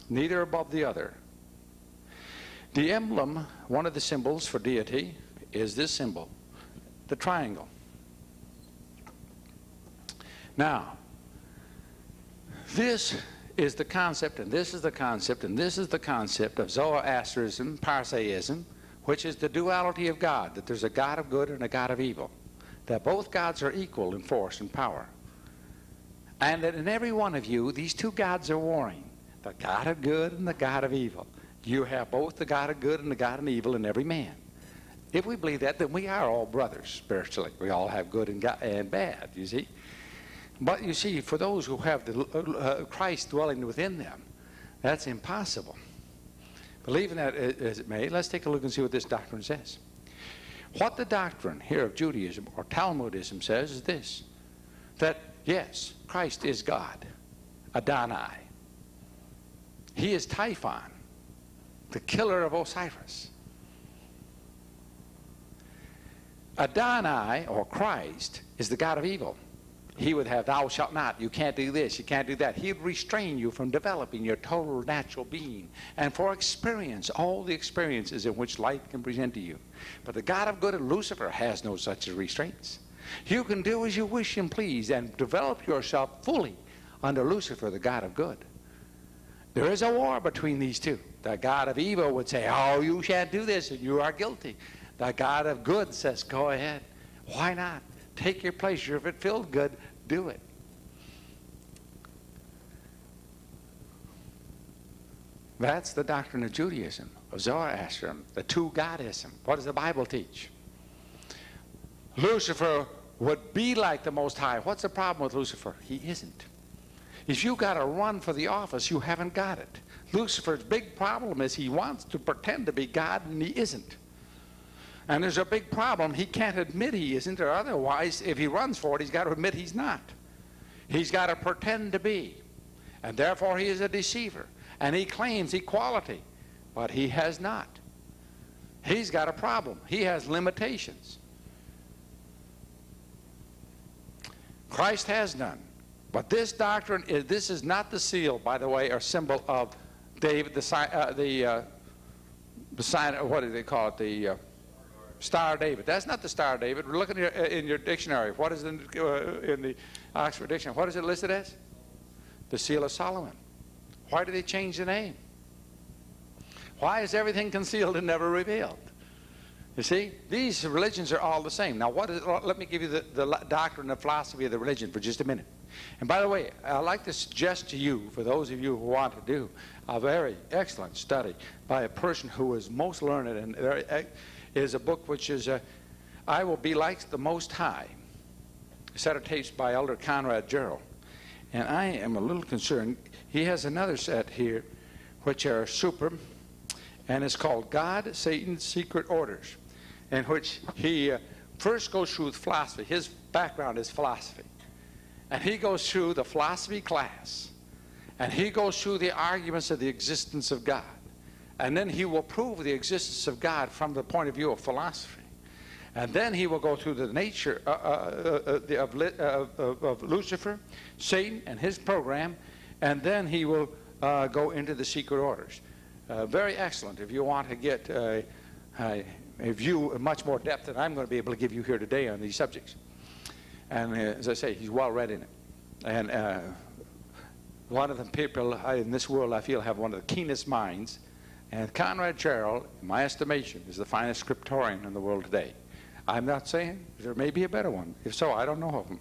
neither above the other. The emblem, one of the symbols for deity, is this symbol, the triangle. Now, this is the concept, and this is the concept, and this is the concept of Zoroastrianism, Parsaism, which is the duality of God, that there's a God of good and a God of evil, that both gods are equal in force and power, and that in every one of you, these two gods are warring, the God of good and the God of evil. You have both the God of good and the God of evil in every man. If we believe that, then we are all brothers spiritually. We all have good and bad, you see. But you see, for those who have the, Christ dwelling within them, that's impossible. Believing that as it may, let's take a look and see what this doctrine says. What the doctrine here of Judaism or Talmudism says is this, that yes, Christ is God, Adonai. He is Typhon, the killer of Osiris. Adonai, or Christ, is the God of evil. He would have, thou shalt not, you can't do this, you can't do that. He would restrain you from developing your total natural being and for experience, all the experiences in which life can present to you. But the God of good and Lucifer has no such restraints. You can do as you wish and please and develop yourself fully under Lucifer, the God of good. There is a war between these two. The God of evil would say, oh, you shan't do this and you are guilty. The God of good says, go ahead. Why not? Take your pleasure. If it feels good, do it. That's the doctrine of Judaism, of Zoroastrianism, the two-godism. What does the Bible teach? Lucifer would be like the Most High. What's the problem with Lucifer? He isn't. If you got to run for the office, you haven't got it. Lucifer's big problem is he wants to pretend to be God and he isn't. And there's a big problem. He can't admit he isn't, or otherwise, if he runs for it, he's got to admit he's not. He's got to pretend to be. And therefore, he is a deceiver. And he claims equality, but he has not. He's got a problem. He has limitations. Christ has none. But this doctrine, this is not the seal, by the way, or symbol of David, the sign, what do they call it, the Star of David. That's not the Star of David. We're looking in your dictionary. What is in the Oxford Dictionary? What is it listed as? The Seal of Solomon. Why did they change the name? Why is everything concealed and never revealed? You see, these religions are all the same. Now, let me give you the doctrine and philosophy of the religion for just a minute. And by the way, I'd like to suggest to you, for those of you who want to do a very excellent study by a person who is most learned and very is a book which is I Will Be Like the Most High, a set of tapes by Elder Conrad Gerald. And I am a little concerned. He has another set here which are super, and it's called God, Satan's Secret Orders, in which he first goes through philosophy. His background is philosophy. And he goes through the philosophy class, and he goes through the arguments of the existence of God. And then he will prove the existence of God from the point of view of philosophy. And then he will go through the nature of Lucifer, Satan, and his program. And then he will go into the secret orders. Very excellent if you want to get a view in much more depth than I'm going to be able to give you here today on these subjects. And as I say, he's well read in it. And one of the people in this world I feel have one of the keenest minds. And Conrad Gerald, in my estimation, is the finest scriptorian in the world today. I'm not saying there may be a better one. If so, I don't know of him.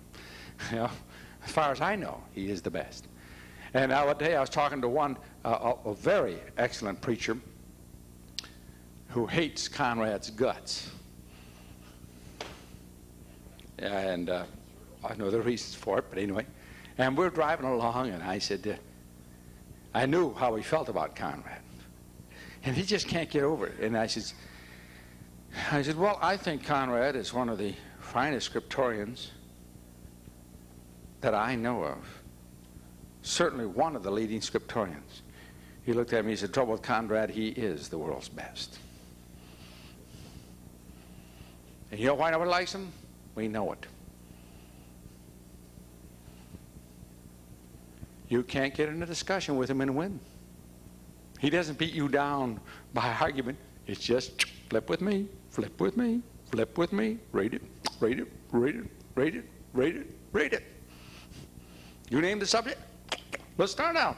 You know, as far as I know, he is the best. And now one day I was talking to one, a very excellent preacher who hates Conrad's guts. And I know the reasons for it, but anyway. And we're driving along, and I said, I knew how he felt about Conrad. And he just can't get over it. And I said, well, I think Conrad is one of the finest scriptorians that I know of. Certainly one of the leading scriptorians. He looked at me and said, trouble with Conrad, he is the world's best. And you know why nobody likes him? We know it. You can't get in a discussion with him and win. He doesn't beat you down by argument. It's just flip with me, flip with me, flip with me, read it, read it, read it, read it, read it, read it. You name the subject. Let's start out.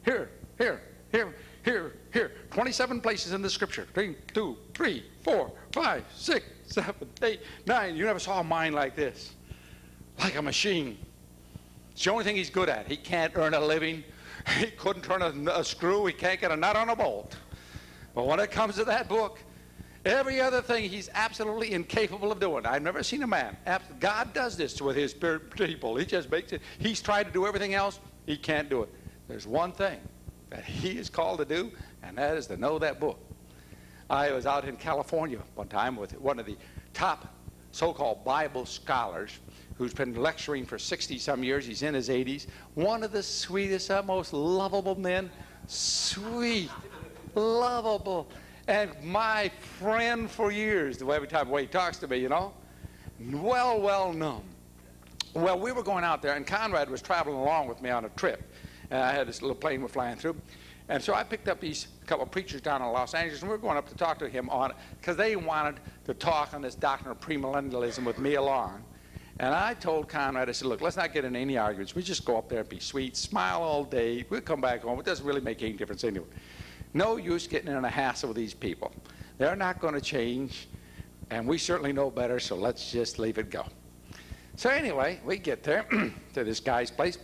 Here, here, here, here, here. 27 places in the scripture. 1, 2, 3, 4, 5, 6, 7, 8, 9. You never saw a mind like this. Like a machine. It's the only thing he's good at. He can't earn a living. He couldn't turn a screw. He can't get a nut on a bolt. But when it comes to that book, every other thing he's absolutely incapable of doing. I've never seen a man. God does this with his people. He just makes it. He's tried to do everything else. He can't do it. There's one thing that he is called to do, and that is to know that book. I was out in California one time with one of the top so-called Bible scholars who's been lecturing for 60-some years. He's in his 80s. One of the sweetest, most lovable men. Sweet, lovable, and my friend for years, every time he talks to me, you know. Well known. Well, we were going out there, and Conrad was traveling along with me on a trip. And I had this little plane we're flying through. And so I picked up these couple of preachers down in Los Angeles, and we were going up to talk to him on it, because they wanted to talk on this doctrine of premillennialism with me along. And I told Conrad, I said, look, let's not get into any arguments. We just go up there and be sweet, smile all day. We'll come back home. It doesn't really make any difference anyway. No use getting in a hassle with these people. They're not going to change, and we certainly know better, so let's just leave it go. So anyway, we get there to this guy's place.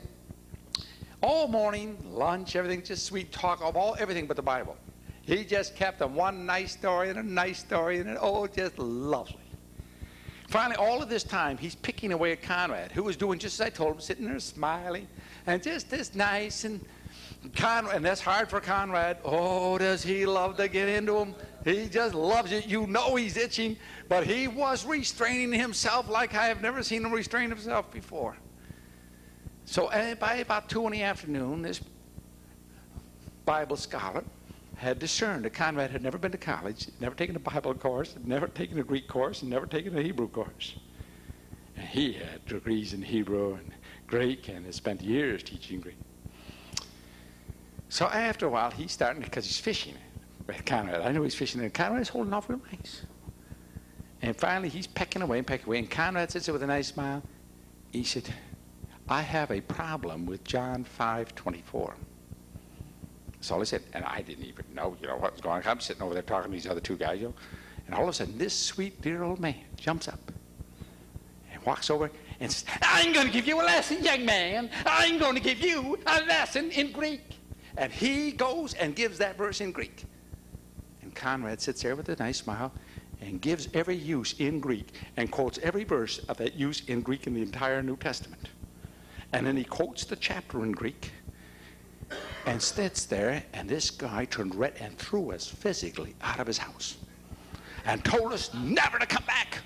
All morning, lunch, everything, just sweet talk of everything but the Bible. He just kept them one nice story and a nice story, and just lovely. Finally, all of this time, he's picking away at Conrad, who was doing just as I told him, sitting there smiling, and just as nice. And that's hard for Conrad. Oh, does he love to get into him? He just loves it. You know he's itching, but he was restraining himself like I have never seen him restrain himself before. So by about 2 in the afternoon, this Bible scholar had discerned that Conrad had never been to college, never taken a Bible course, never taken a Greek course, and never taken a Hebrew course. And he had degrees in Hebrew and Greek and had spent years teaching Greek. So after a while, he's starting, because he's fishing with Conrad. I know he's fishing, and Conrad's holding off real nice. And finally, he's pecking away, and Conrad sits there with a nice smile. He said, I have a problem with John 5:24. That's all he said. And I didn't even know, what was going on. I'm sitting over there talking to these other two guys, and all of a sudden, this sweet, dear old man jumps up and walks over and says, I'm going to give you a lesson, young man. I'm going to give you a lesson in Greek. And he goes and gives that verse in Greek. And Conrad sits there with a nice smile and gives every use in Greek and quotes every verse of that use in Greek in the entire New Testament. And then he quotes the chapter in Greek and sits there, and this guy turned red and threw us physically out of his house and told us never to come back.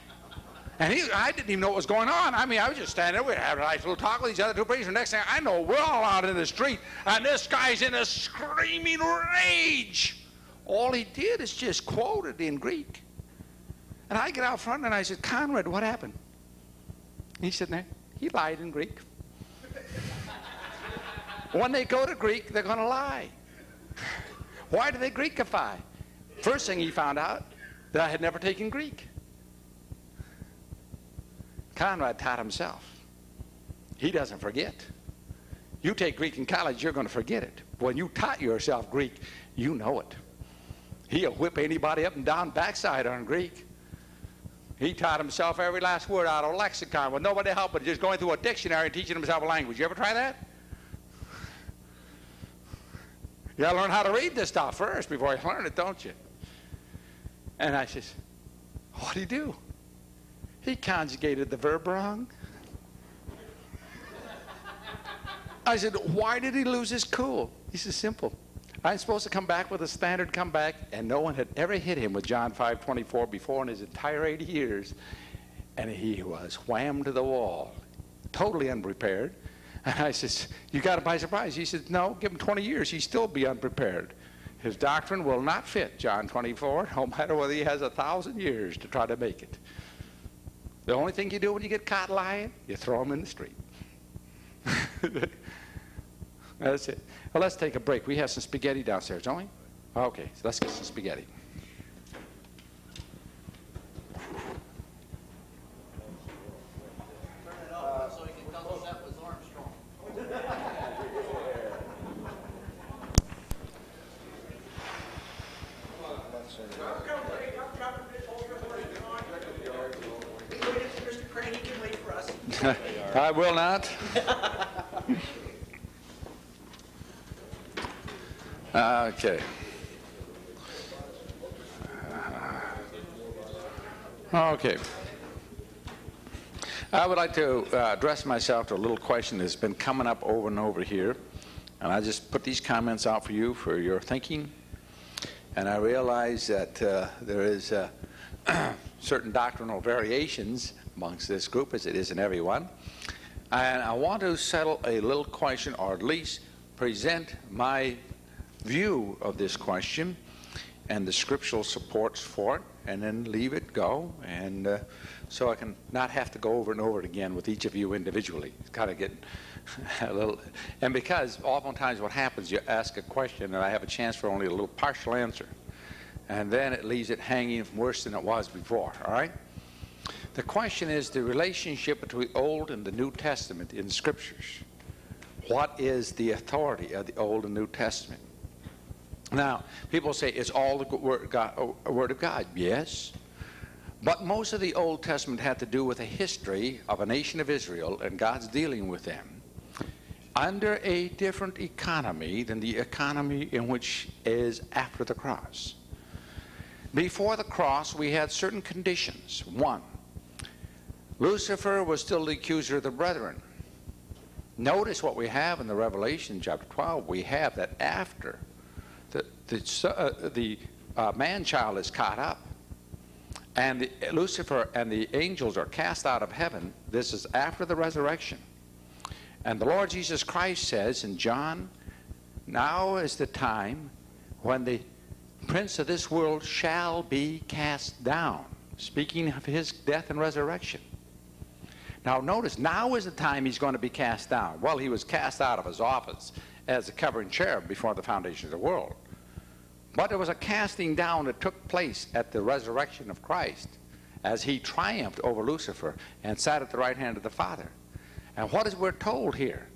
And I didn't even know what was going on. I mean, I was just standing there. We were having a nice little talk with these other two preachers. The next thing I know, we're all out in the street, and this guy's in a screaming rage. All he did is just quote it in Greek. And I get out front, and I said, Conrad, what happened? And he's sitting there. He lied in Greek. When they go to Greek, they're going to lie. Why do they Greekify? First thing he found out, that I had never taken Greek. Conrad taught himself. He doesn't forget. You take Greek in college, you're going to forget it. When you taught yourself Greek, you know it. He'll whip anybody up and down backside on Greek. He taught himself every last word out of a lexicon with nobody helping, just going through a dictionary and teaching himself a language. You ever try that? You got to learn how to read this stuff first before you learn it, don't you? And I says, what'd he do? He conjugated the verb wrong. I said, why did he lose his cool? He says, simple. I'm supposed to come back with a standard comeback, and no one had ever hit him with John 5:24 before in his entire 80 years. And he was whammed to the wall, totally unprepared. And I says, you got him by surprise. He says, no, give him 20 years. He'd still be unprepared. His doctrine will not fit John 24, no matter whether he has 1,000 years to try to make it. The only thing you do when you get caught lying, you throw him in the street. That's it. Well, let's take a break. We have some spaghetti downstairs, don't we? Okay, so let's get some spaghetti. Turn it off so he can tell us that was Armstrong. Mr. Crane, he can wait for us. I will not. Okay. Okay. I would like to address myself to a little question that's been coming up over and over here. And I just put these comments out for you for your thinking. And I realize that there is certain doctrinal variations amongst this group, as it is in everyone. And I want to settle a little question, or at least present my view of this question and the scriptural supports for it, and then leave it go, and so I can not have to go over and over it again with each of you individually. It's kind of getting a little, and because oftentimes what happens, you ask a question and I have a chance for only a little partial answer, and then it leaves it hanging worse than it was before. All right? The question is the relationship between the Old and the New Testament in the Scriptures. What is the authority of the Old and New Testament? Now, people say it's all the Word of God. Yes. But most of the Old Testament had to do with a history of a nation of Israel and God's dealing with them under a different economy than the economy in which is after the cross. Before the cross, we had certain conditions. One, Lucifer was still the accuser of the brethren. Notice what we have in the Revelation chapter 12. We have that after the man-child is caught up, and Lucifer and the angels are cast out of heaven. This is after the resurrection. And the Lord Jesus Christ says in John, now is the time when the prince of this world shall be cast down, speaking of his death and resurrection. Now notice, now is the time he's going to be cast down. Well, he was cast out of his office as a covering cherub before the foundation of the world. But there was a casting down that took place at the resurrection of Christ as he triumphed over Lucifer and sat at the right hand of the Father. And what is we're told here?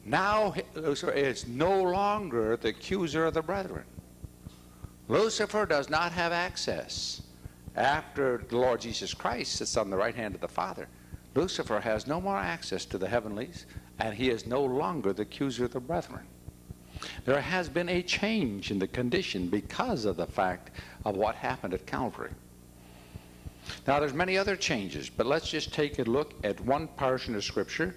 Now Lucifer is no longer the accuser of the brethren. Lucifer does not have access. After the Lord Jesus Christ sits on the right hand of the Father, Lucifer has no more access to the heavenlies, and he is no longer the accuser of the brethren. There has been a change in the condition because of the fact of what happened at Calvary. Now there's many other changes, but let's just take a look at one portion of Scripture,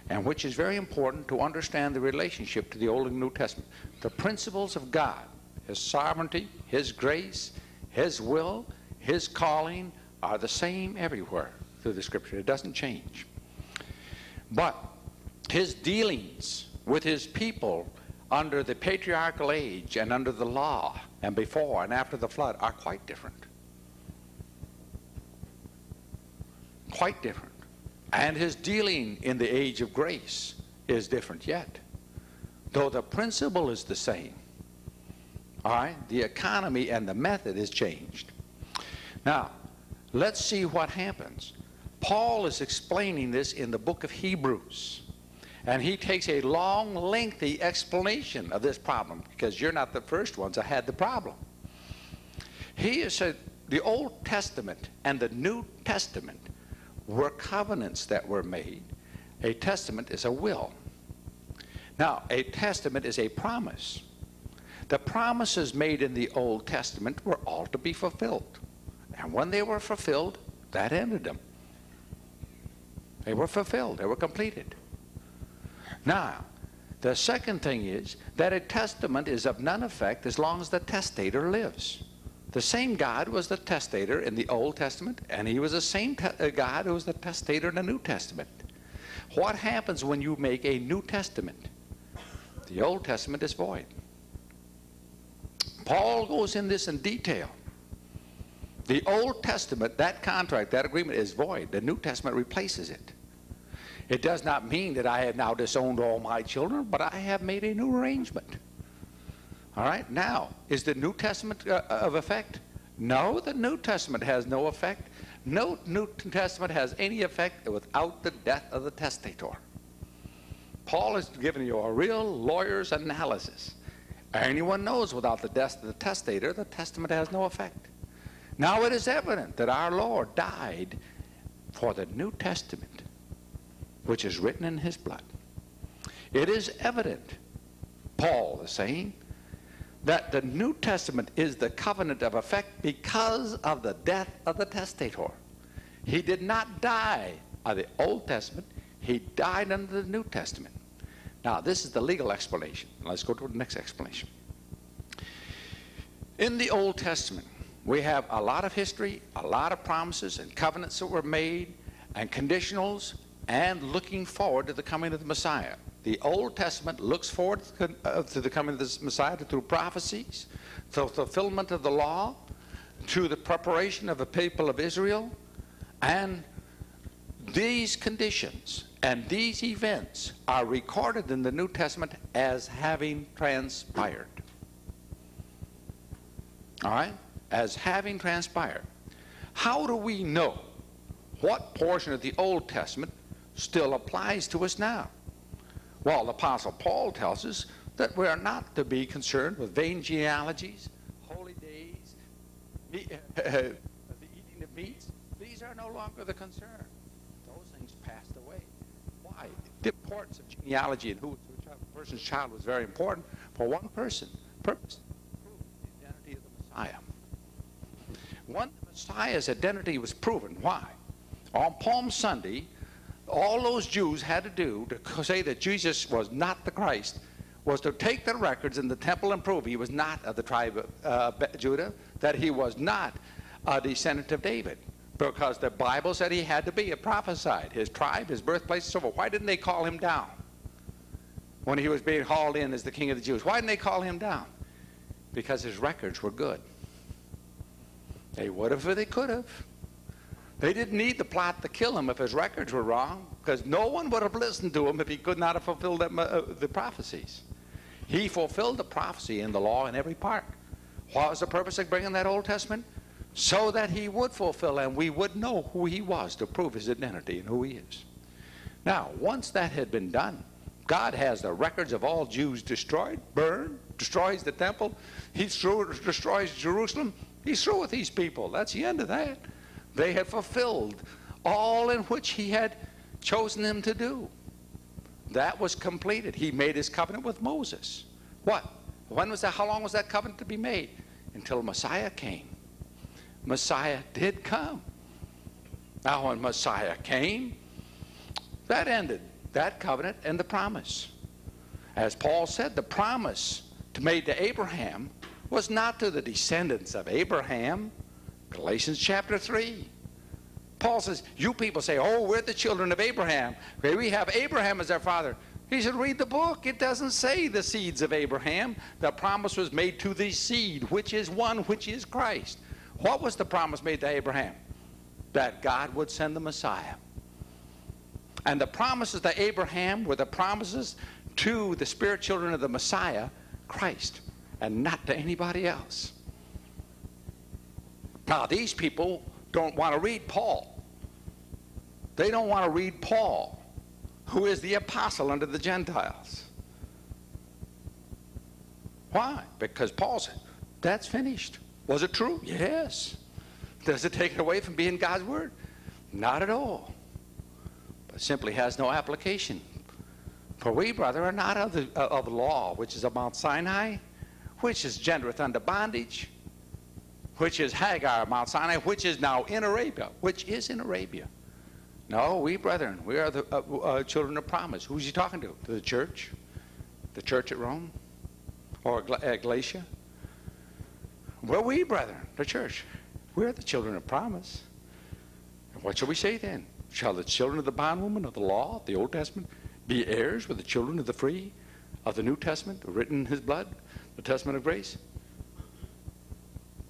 and which is very important to understand the relationship to the Old and New Testament. The principles of God, His sovereignty, His grace, His will, His calling are the same everywhere through the Scripture. It doesn't change. But His dealings with His people under the patriarchal age and under the law and before and after the flood are quite different. Quite different. And His dealing in the age of grace is different yet, though the principle is the same. All right? The economy and the method is changed. Now, let's see what happens. Paul is explaining this in the book of Hebrews. And he takes a long, lengthy explanation of this problem, because you're not the first ones that had the problem. He has said the Old Testament and the New Testament were covenants that were made. A testament is a will. Now, a testament is a promise. The promises made in the Old Testament were all to be fulfilled. And when they were fulfilled, that ended them. They were fulfilled. They were completed. Now, the second thing is that a testament is of none effect as long as the testator lives. The same God was the testator in the Old Testament, and He was the same God who was the testator in the New Testament. What happens when you make a New Testament? The Old Testament is void. Paul goes in this in detail. The Old Testament, that contract, that agreement is void. The New Testament replaces it. It does not mean that I have now disowned all my children, but I have made a new arrangement. All right, now, is the New Testament of effect? No, the New Testament has no effect. No New Testament has any effect without the death of the testator. Paul is giving you a real lawyer's analysis. Anyone knows without the death of the testator, the testament has no effect. Now it is evident that our Lord died for the New Testament, which is written in his blood. It is evident, Paul is saying, that the New Testament is the covenant of effect because of the death of the testator. He did not die of the Old Testament. He died under the New Testament. Now, this is the legal explanation. Let's go to the next explanation. In the Old Testament, we have a lot of history, a lot of promises and covenants that were made, and conditionals, and looking forward to the coming of the Messiah. The Old Testament looks forward to the coming of the Messiah through prophecies, through fulfillment of the law, to the preparation of the people of Israel, and these conditions and these events are recorded in the New Testament as having transpired. All right? As having transpired. How do we know what portion of the Old Testament still applies to us now? Well, the Apostle Paul tells us that we are not to be concerned with vain genealogies, holy days, the eating of meats. These are no longer the concern. Those things passed away. Why? The importance of genealogy and who a person's child was very important for one person. Purpose to prove the identity of the Messiah. When the Messiah's identity was proven, why? On Palm Sunday, all those Jews had to do to say that Jesus was not the Christ was to take the records in the temple and prove he was not of the tribe of Judah, that he was not a descendant of David, because the Bible said he had to be. It prophesied his tribe, his birthplace, and so forth. Why didn't they call him down when he was being hauled in as the king of the Jews? Why didn't they call him down? Because his records were good. They would have or they could have. They didn't need the plot to kill him if his records were wrong, because no one would have listened to him if he could not have fulfilled the prophecies. He fulfilled the prophecy in the law in every part. What was the purpose of bringing that Old Testament? So that he would fulfill and we would know who he was, to prove his identity and who he is. Now, once that had been done, God has the records of all Jews destroyed, burned, destroys the temple. He destroys Jerusalem. He's through with these people. That's the end of that. They had fulfilled all in which he had chosen them to do. That was completed. He made his covenant with Moses. What? When was that? How long was that covenant to be made? Until Messiah came. Messiah did come. Now when Messiah came, that ended that covenant and the promise. As Paul said, the promise made to Abraham was not to the descendants of Abraham. Galatians chapter 3. Paul says, you people say, oh, we're the children of Abraham. We have Abraham as our father. He should read the book. It doesn't say the seeds of Abraham. The promise was made to the seed, which is one, which is Christ. What was the promise made to Abraham? That God would send the Messiah. And the promises to Abraham were the promises to the spirit children of the Messiah, Christ, and not to anybody else. Now, these people don't want to read Paul. They don't want to read Paul, who is the apostle unto the Gentiles. Why? Because Paul said, that's finished. Was it true? Yes. Does it take it away from being God's word? Not at all. But simply has no application. For we, brother, are not of the law, which is of Mount Sinai, which is gendereth unto bondage, which is Hagar, Mount Sinai, which is now in Arabia, which is in Arabia. No, we, brethren, we are the children of promise. Who's he talking to? To the church? The church at Rome? Or Galatia? Well, we, brethren, the church, we're the children of promise. And what shall we say then? Shall the children of the bondwoman of the law, of the Old Testament, be heirs with the children of the free, of the New Testament, written in his blood, the testament of grace?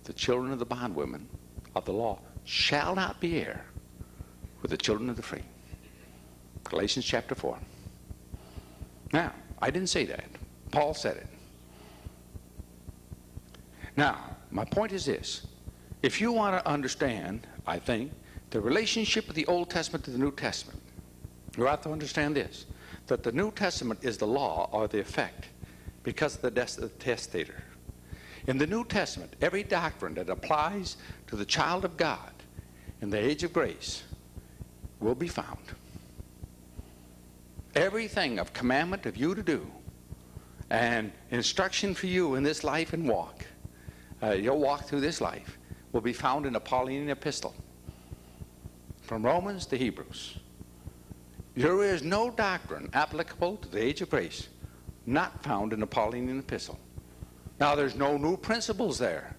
The children of the bondwomen of the law shall not be heir with the children of the free. Galatians chapter 4. Now, I didn't say that. Paul said it. Now, my point is this. If you want to understand, I think, the relationship of the Old Testament to the New Testament, you have to understand this, that the New Testament is the law or the effect because of the death of the testator. In the New Testament, every doctrine that applies to the child of God in the age of grace will be found. Everything of commandment of you to do and instruction for you in this life and walk, you'll walk through this life, will be found in the Pauline epistle, from Romans to Hebrews. There is no doctrine applicable to the age of grace not found in the Pauline epistle. Now, there's no new principles there,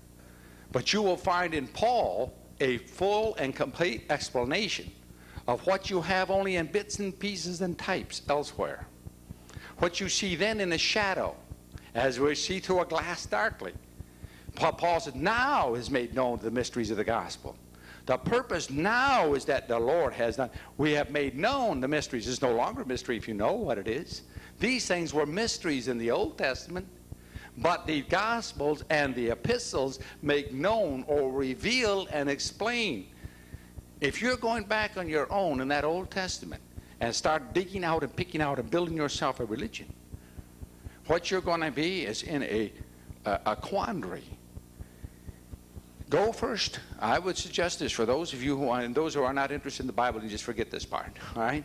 but you will find in Paul a full and complete explanation of what you have only in bits and pieces and types elsewhere. What you see then in a shadow, as we see through a glass darkly. Paul said, now is made known the mysteries of the gospel. The purpose now is that the Lord has done. We have made known the mysteries. It's no longer a mystery if you know what it is. These things were mysteries in the Old Testament, but the Gospels and the epistles make known or reveal and explain. If you're going back on your own in that Old Testament and start digging out and picking out and building yourself a religion, what you're going to be is in a quandary. Go first. I would suggest this for those of you who are, and those who are not interested in the Bible, you just forget this part. All right?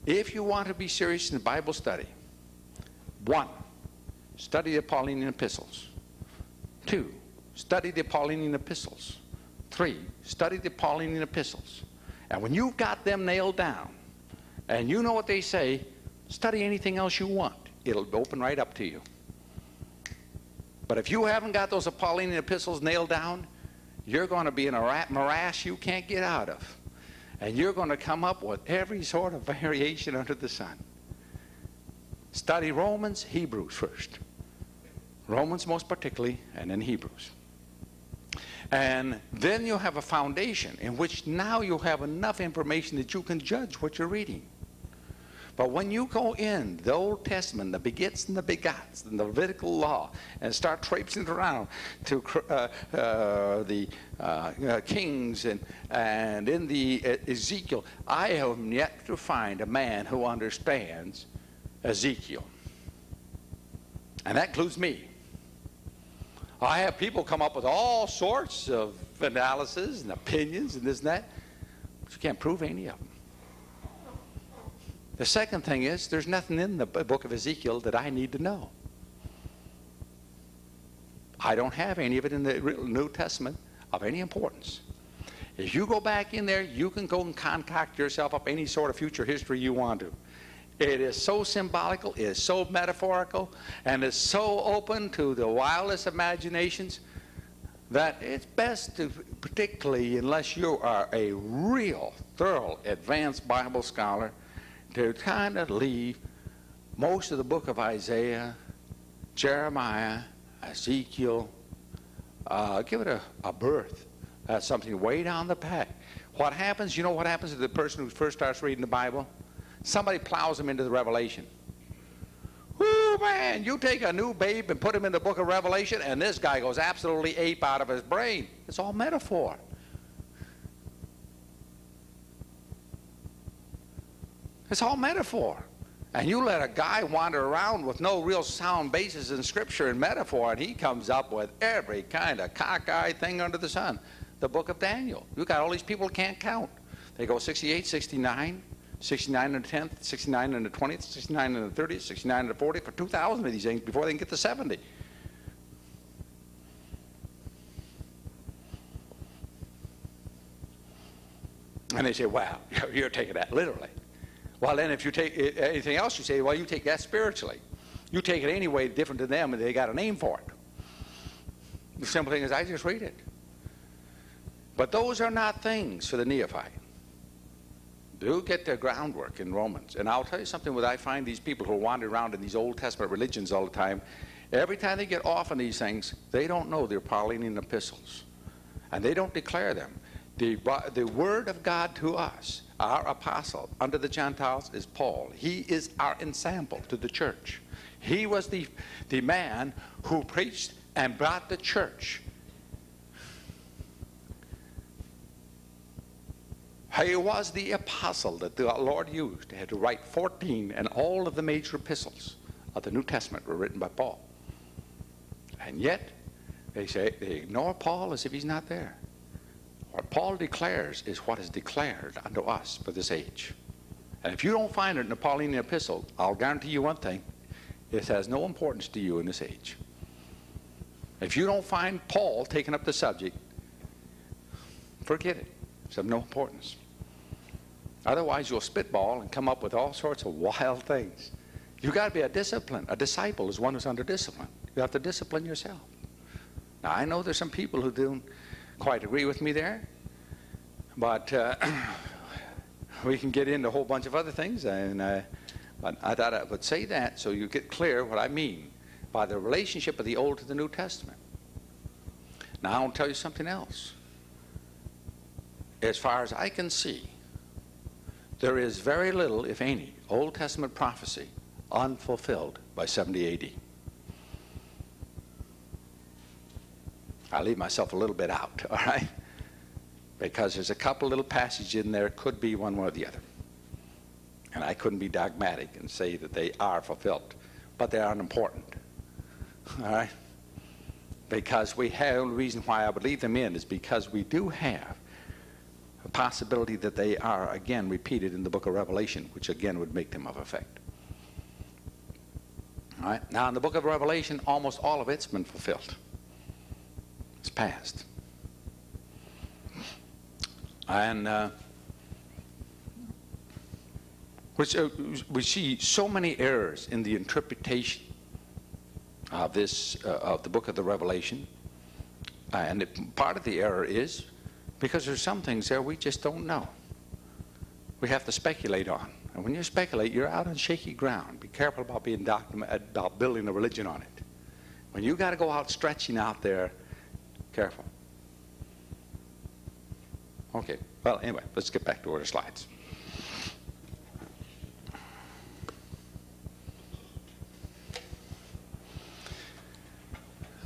If you want to be serious in Bible study, 1, study the Pauline epistles. 2, study the Pauline epistles. 3, study the Pauline epistles. And when you've got them nailed down, and you know what they say, study anything else you want. It'll open right up to you. But if you haven't got those Pauline epistles nailed down, you're going to be in a morass you can't get out of. And you're going to come up with every sort of variation under the sun. Study Romans, Hebrews first. Romans most particularly, and then Hebrews. And then you have a foundation in which now you have enough information that you can judge what you're reading. But when you go in the Old Testament, the begits and the begots, and the Levitical law, and start traipsing around to the kings and in the Ezekiel, I am yet to find a man who understands Ezekiel. And that includes me. I have people come up with all sorts of analysis and opinions and this and that, but you can't prove any of them. The second thing is, there's nothing in the book of Ezekiel that I need to know. I don't have any of it in the New Testament of any importance. If you go back in there, you can go and concoct yourself up any sort of future history you want to. It is so symbolical, it is so metaphorical, and it's so open to the wildest imaginations that it's best to, particularly unless you are a real, thorough, advanced Bible scholar, to kind of leave most of the book of Isaiah, Jeremiah, Ezekiel, give it a birth, something way down the back. What happens, you know what happens to the person who first starts reading the Bible? Somebody plows him into the Revelation. Whoo, man, you take a new babe and put him in the book of Revelation, and this guy goes absolutely ape out of his brain. It's all metaphor. It's all metaphor. And you let a guy wander around with no real sound basis in Scripture and metaphor, and he comes up with every kind of cockeyed thing under the sun. The book of Daniel. You got all these people who can't count. They go 68, 69, 69 and the 10th, 69 and the 20th, 69 and the 30th, 69 and the 40th, for 2,000 of these things before they can get to 70. And they say, wow, you're taking that literally. Well, then if you take anything else, you say, well, you take that spiritually. You take it any way different than them, and they got a name for it. The simple thing is, I just read it. But those are not things for the neophyte. Do get their groundwork in Romans. And I'll tell you something, when I find these people who wander around in these Old Testament religions all the time, every time they get off on these things, they don't know their Pauline epistles. And they don't declare them. The word of God to us, our apostle under the Gentiles, is Paul. He is our ensample to the church. He was the man who preached and brought the church. He was the apostle that the Lord used. He had to write 14, and all of the major epistles of the New Testament were written by Paul. And yet, they ignore Paul as if he's not there. What Paul declares is what is declared unto us for this age. And if you don't find it in the Pauline epistle, I'll guarantee you one thing: it has no importance to you in this age. If you don't find Paul taking up the subject, forget it. It's of no importance. Otherwise, you'll spitball and come up with all sorts of wild things. You've got to be a discipline. A disciple is one who's under discipline. You have to discipline yourself. Now, I know there's some people who don't quite agree with me there, but we can get into a whole bunch of other things, but I thought I would say that so you get clear what I mean by the relationship of the Old to the New Testament. Now, I want to tell you something else. As far as I can see, there is very little, if any, Old Testament prophecy unfulfilled by 70 AD. I'll leave myself a little bit out, all right? Because there's a couple little passages in there, could be one or the other. And I couldn't be dogmatic and say that they are fulfilled, but they are unimportant, all right? Because we have, the only reason why I would leave them in is because we do have a possibility that they are again repeated in the book of Revelation, which again would make them of effect. All right? Now, in the book of Revelation, almost all of it's been fulfilled. It's past. And we see so many errors in the interpretation of this, of the book of the Revelation. And part of the error is because there's some things there we just don't know. We have to speculate on. And when you speculate, you're out on shaky ground. Be careful about being about building a religion on it. When you got to go out stretching out there, careful. Okay, well, anyway, let's get back to our slides.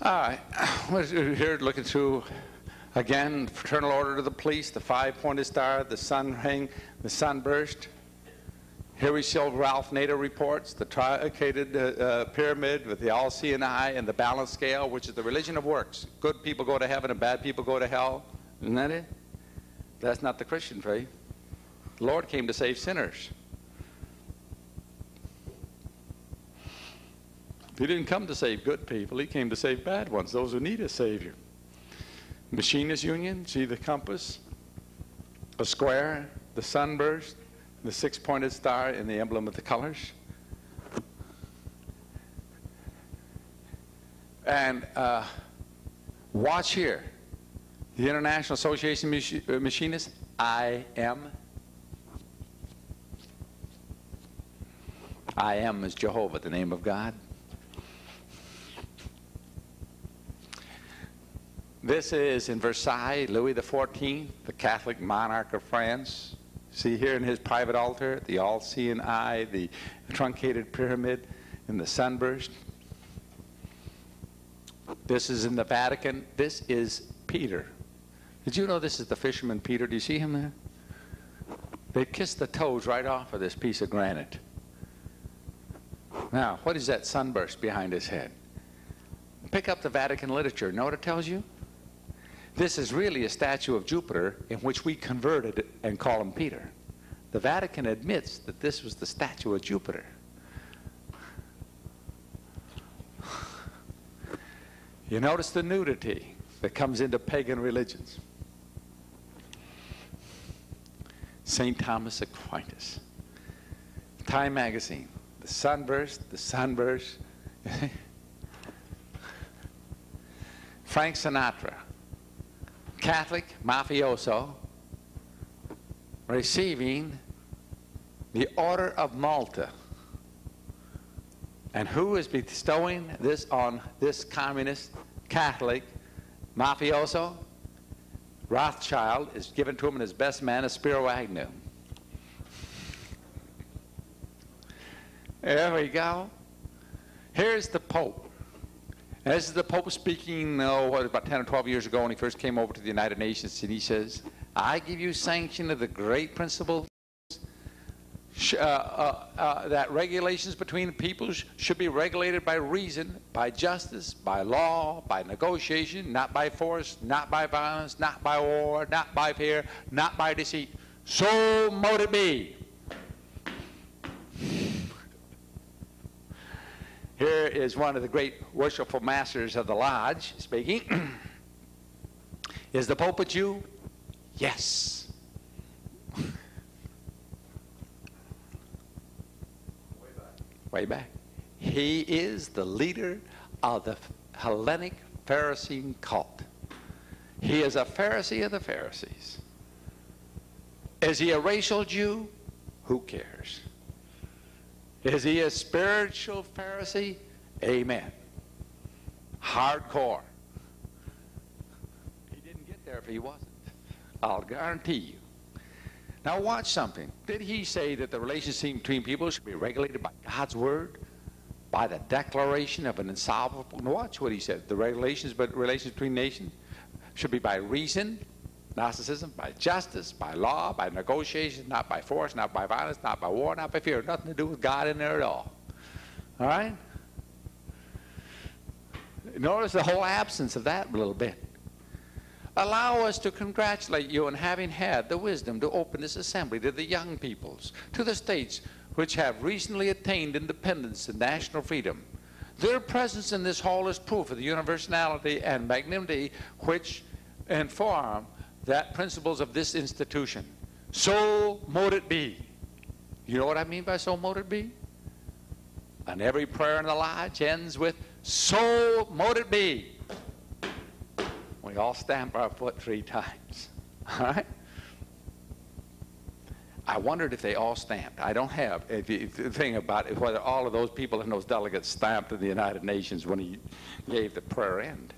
All right, we're here looking through, again, fraternal order to the police, the five-pointed star, the sun ring, the sunburst. Here we show Ralph Nader reports, the truncated pyramid with the all-seeing eye and the balance scale, which is the religion of works. Good people go to heaven and bad people go to hell. Isn't that it? That's not the Christian faith. The Lord came to save sinners. He didn't come to save good people. He came to save bad ones, those who need a Savior. Machinist union, see the compass, a square, the sunburst, the six-pointed star, and the emblem of the colors. And watch here. The International Association of Machinists, I am. I am is Jehovah, the name of God. This is in Versailles, Louis XIV, the Catholic monarch of France. See here in his private altar, the all-seeing eye, the truncated pyramid, and the sunburst. This is in the Vatican. This is Peter. Did you know this is the fisherman Peter? Do you see him there? They kissed the toes right off of this piece of granite. Now, what is that sunburst behind his head? Pick up the Vatican literature. Know what it tells you? This is really a statue of Jupiter in which we converted it and call him Peter. The Vatican admits that this was the statue of Jupiter. You notice the nudity that comes into pagan religions. St. Thomas Aquinas. Time magazine. The sunburst, the sunburst. Frank Sinatra. Catholic mafioso receiving the Order of Malta. And who is bestowing this on this communist Catholic mafioso? Rothschild is given to him, and his best man is Spiro Agnew. There we go. Here's the Pope. This is the Pope speaking, about 10 or 12 years ago when he first came over to the United Nations, and he says, I give you sanction of the great principle that regulations between peoples should be regulated by reason, by justice, by law, by negotiation, not by force, not by violence, not by war, not by fear, not by deceit. So mote it be. Here is one of the great worshipful masters of the lodge speaking. Is the Pope a Jew? Yes. Way back. He is the leader of the Hellenic Pharisee cult. He is a Pharisee of the Pharisees. Is he a racial Jew? Who cares? Is he a spiritual Pharisee? Amen. Hardcore. He didn't get there if he wasn't. I'll guarantee you. Now watch something. Did he say that the relationship between people should be regulated by God's word? By the declaration of an insolvable... Watch what he said. The relations between nations should be by reason, Gnosticism, by justice, by law, by negotiation, not by force, not by violence, not by war, not by fear. Nothing to do with God in there at all. All right? Notice the whole absence of that a little bit. Allow us to congratulate you on having had the wisdom to open this assembly to the young peoples, to the states which have recently attained independence and national freedom. Their presence in this hall is proof of the universality and magnanimity which inform that principles of this institution. So mote it be. You know what I mean by so mote it be? And every prayer in the lodge ends with, so mote it be. We all stamp our foot 3 times. All right? I wondered if they all stamped. I don't have. If you think about it, whether all of those people and those delegates stamped in the United Nations when he gave the prayer end.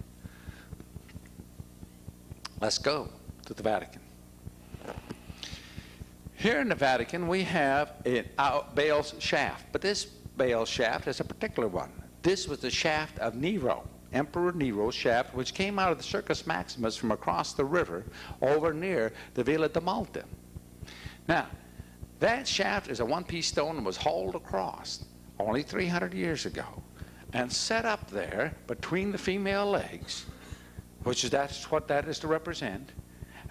Let's go to the Vatican. Here in the Vatican, we have Baal's shaft. But this Baal's shaft is a particular one. This was the shaft of Nero, Emperor Nero's shaft, which came out of the Circus Maximus from across the river over near the Villa di Malta. Now, that shaft is a one-piece stone and was hauled across only 300 years ago and set up there between the female legs, that's what that is to represent.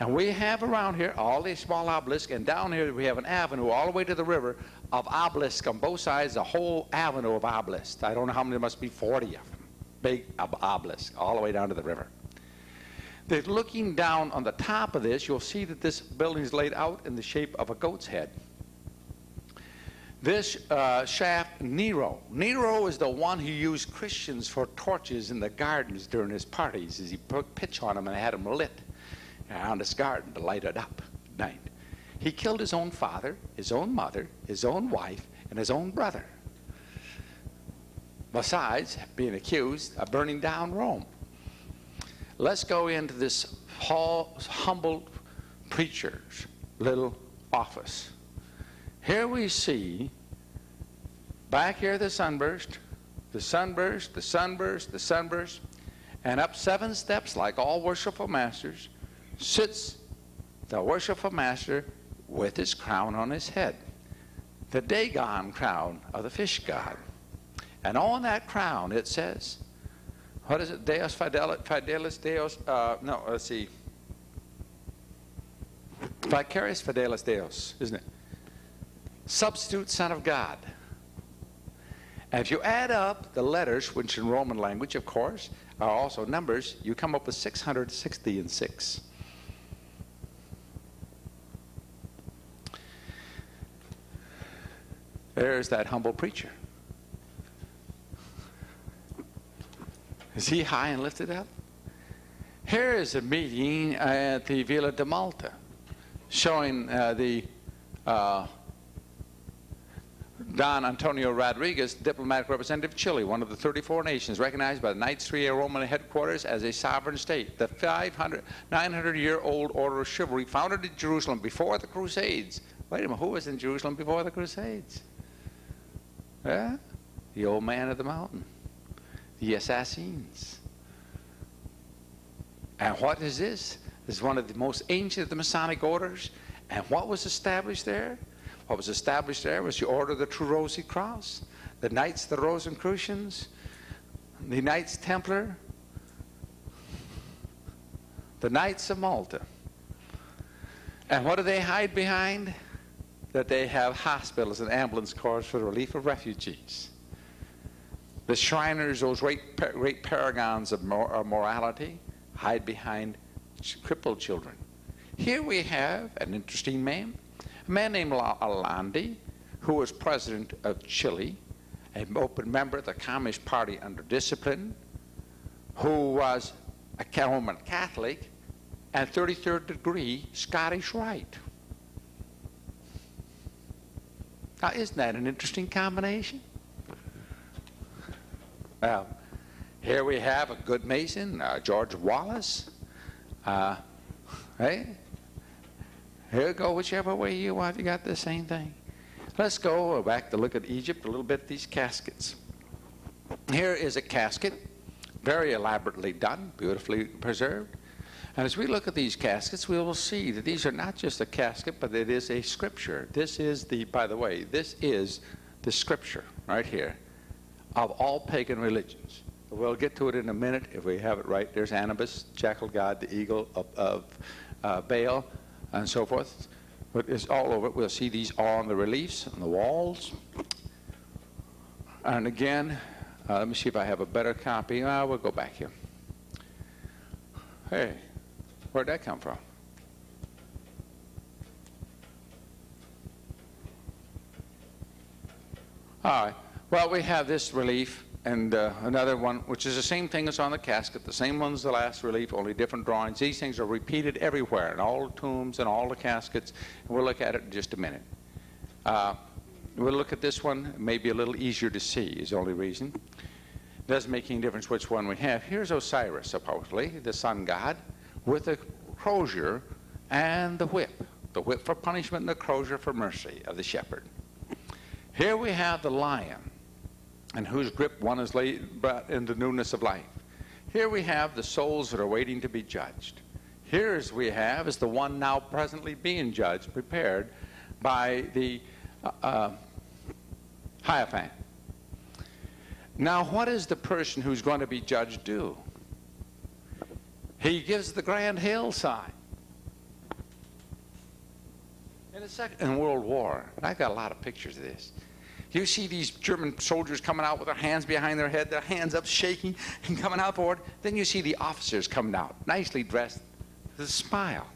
And we have around here all these small obelisks, and down here we have an avenue all the way to the river of obelisks on both sides, a whole avenue of obelisks. I don't know how many, there must be 40 of them. Big obelisks all the way down to the river. Looking down on the top of this, you'll see that this building is laid out in the shape of a goat's head. This shaft, Nero is the one who used Christians for torches in the gardens during his parties, as he put pitch on them and had them lit around his garden to light it up at night. He killed his own father, his own mother, his own wife, and his own brother, besides being accused of burning down Rome. Let's go into this humble preacher's little office. Here we see, back here the sunburst, the sunburst, the sunburst, the sunburst, and up 7 steps like all worshipful masters sits the worshipful master with his crown on his head, the Dagon crown of the fish god. And on that crown it says, what is it? Deus Fidelis Deus, no, let's see. Vicarius Fidelis Deus, isn't it? Substitute Son of God. And if you add up the letters, which in Roman language, of course, are also numbers, you come up with 666. There's that humble preacher. Is he high and lifted up? Here is a meeting at the Villa di Malta showing the Don Antonio Rodriguez, diplomatic representative of Chile, one of the 34 nations recognized by the Knights III Roman headquarters as a sovereign state. The 900-year-old order of chivalry founded in Jerusalem before the Crusades. Wait a minute, who was in Jerusalem before the Crusades? Yeah? The old man of the mountain. the assassins. And what is this? This is one of the most ancient of the Masonic orders. And what was established there? What was established there was the Order of the True Rosy Cross, the Knights of the Rosicrucians, the Knights Templar, the Knights of Malta. And what do they hide behind? That they have hospitals and ambulance corps for the relief of refugees. The Shriners, those great paragons of morality, hide behind crippled children. Here we have an interesting man, a man named Allende, who was president of Chile, an open member of the Communist Party under discipline, who was a Roman Catholic and 33rd degree Scottish Rite. Now, isn't that an interesting combination? Well, here we have a good Mason, George Wallace. Hey, here you go, whichever way you want. You got the same thing. Let's go back to look at Egypt a little bit, these caskets. Here is a casket, very elaborately done, beautifully preserved. And as we look at these caskets, we will see that these are not just a casket, but it is a scripture. This is the, by the way, this is the scripture right here of all pagan religions. We'll get to it in a minute if we have it right. There's Anubis, jackal god, the eagle of Baal, and so forth. But it's all over it. We'll see these all on the reliefs, on the walls. And again, let me see if I have a better copy. We'll go back here. Hey, where'd that come from? All right. Well, we have this relief and another one, which is the same thing as on the casket, the same one as the last relief, only different drawings. These things are repeated everywhere, in all the tombs and all the caskets. And we'll look at it in just a minute. We'll look at this one. It may be a little easier to see is the only reason. It doesn't make any difference which one we have. Here's Osiris, supposedly, the sun god, with the crozier and the whip for punishment and the crozier for mercy of the shepherd. Here we have the lion, in whose grip one is brought into newness of life. Here we have the souls that are waiting to be judged. Here, as we have, is the one now presently being judged, prepared by the Hierophant. Now, what does the person who's going to be judged do? He gives the grand hail sign. In World War, and I've got a lot of pictures of this. You see these German soldiers coming out with their hands behind their head, their hands up shaking and coming out forward. Then you see the officers coming out, nicely dressed, with a smile.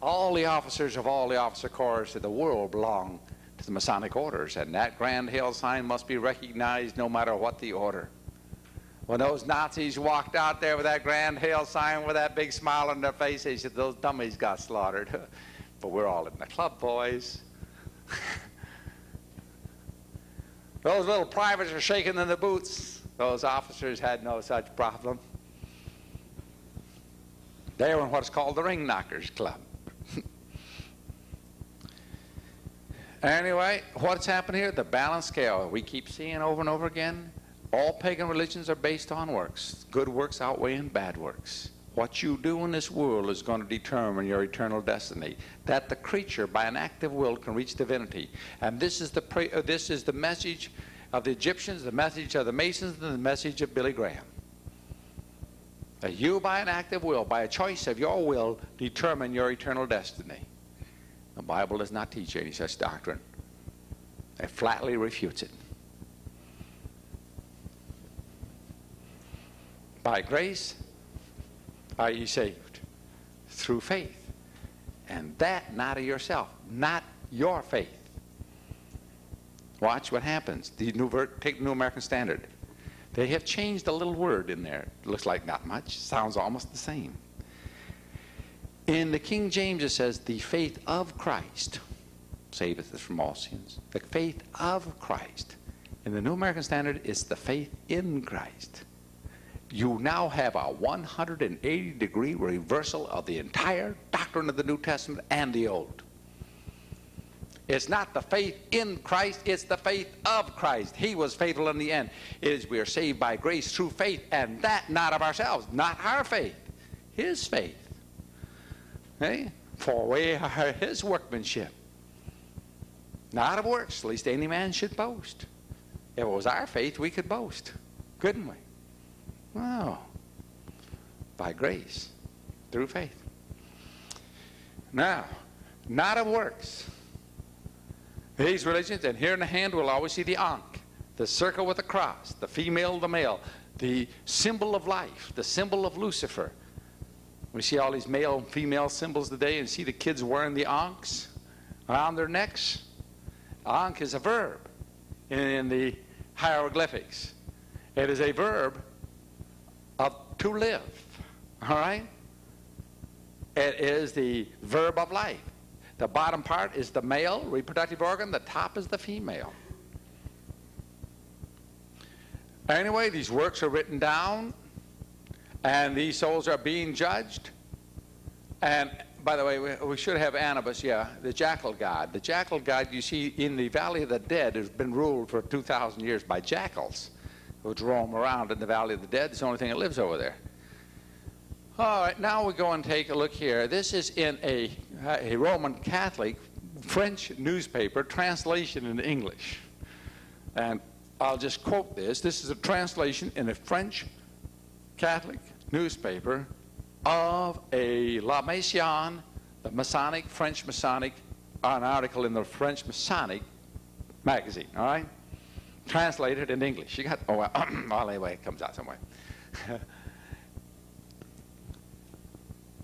All the officers of all the officer corps of the world belong to the Masonic orders, and that grand hail sign must be recognized no matter what the order. When those Nazis walked out there with that grand hail sign with that big smile on their face, they said, those dummies got slaughtered. But we're all in the club, boys. Those little privates are shaking in the boots. Those officers had no such problem. They were in what's called the Ring Knockers Club. Anyway, what's happened here? The balance scale we keep seeing over and over again. All pagan religions are based on works. Good works outweighing bad works. What you do in this world is going to determine your eternal destiny. That the creature, by an act of will, can reach divinity. And this is the message of the Egyptians, the message of the Masons, and the message of Billy Graham. That you, by an act of will, by a choice of your will, determine your eternal destiny. The Bible does not teach any such doctrine. It flatly refutes it. By grace are ye saved through faith, and that not of yourself, not your faith. Watch what happens. Take the New American Standard. They have changed a little word in there. It looks like not much. Sounds almost the same. In the King James it says, the faith of Christ saveth us from all sins. The faith of Christ. In the New American Standard, it's the faith in Christ. You now have a 180-degree reversal of the entire doctrine of the New Testament and the Old. It's not the faith in Christ, it's the faith of Christ. He was faithful in the end. It is we are saved by grace through faith, and that not of ourselves, not our faith, his faith. Okay? For we are his workmanship, not of works, lest any man should boast. If it was our faith, we could boast, couldn't we? Wow. By grace, through faith. Now, not of works. These religions, and here in the hand we'll always see the ankh, the circle with the cross, the female, the male, the symbol of life, the symbol of Lucifer. We see all these male and female symbols today, and see the kids wearing the ankhs around their necks. Ankh is a verb in the hieroglyphics. It is a verb of to live. All right? It is the verb of life. The bottom part is the male reproductive organ. The top is the female. Anyway, these works are written down, and these souls are being judged. And by the way, we should have Anubis, yeah, the jackal god. The jackal god you see in the Valley of the Dead has been ruled for 2,000 years by jackals, which roam around in the Valley of the Dead. It's the only thing that lives over there. All right, now we go and take a look here. This is in a Roman Catholic French newspaper, translation in English. And I'll just quote this. This is a translation in a French Catholic newspaper of a La Maison, the Masonic, French Masonic, an article in the French Masonic magazine, all right? Translated in English. You got, oh, well, anyway, it comes out some way.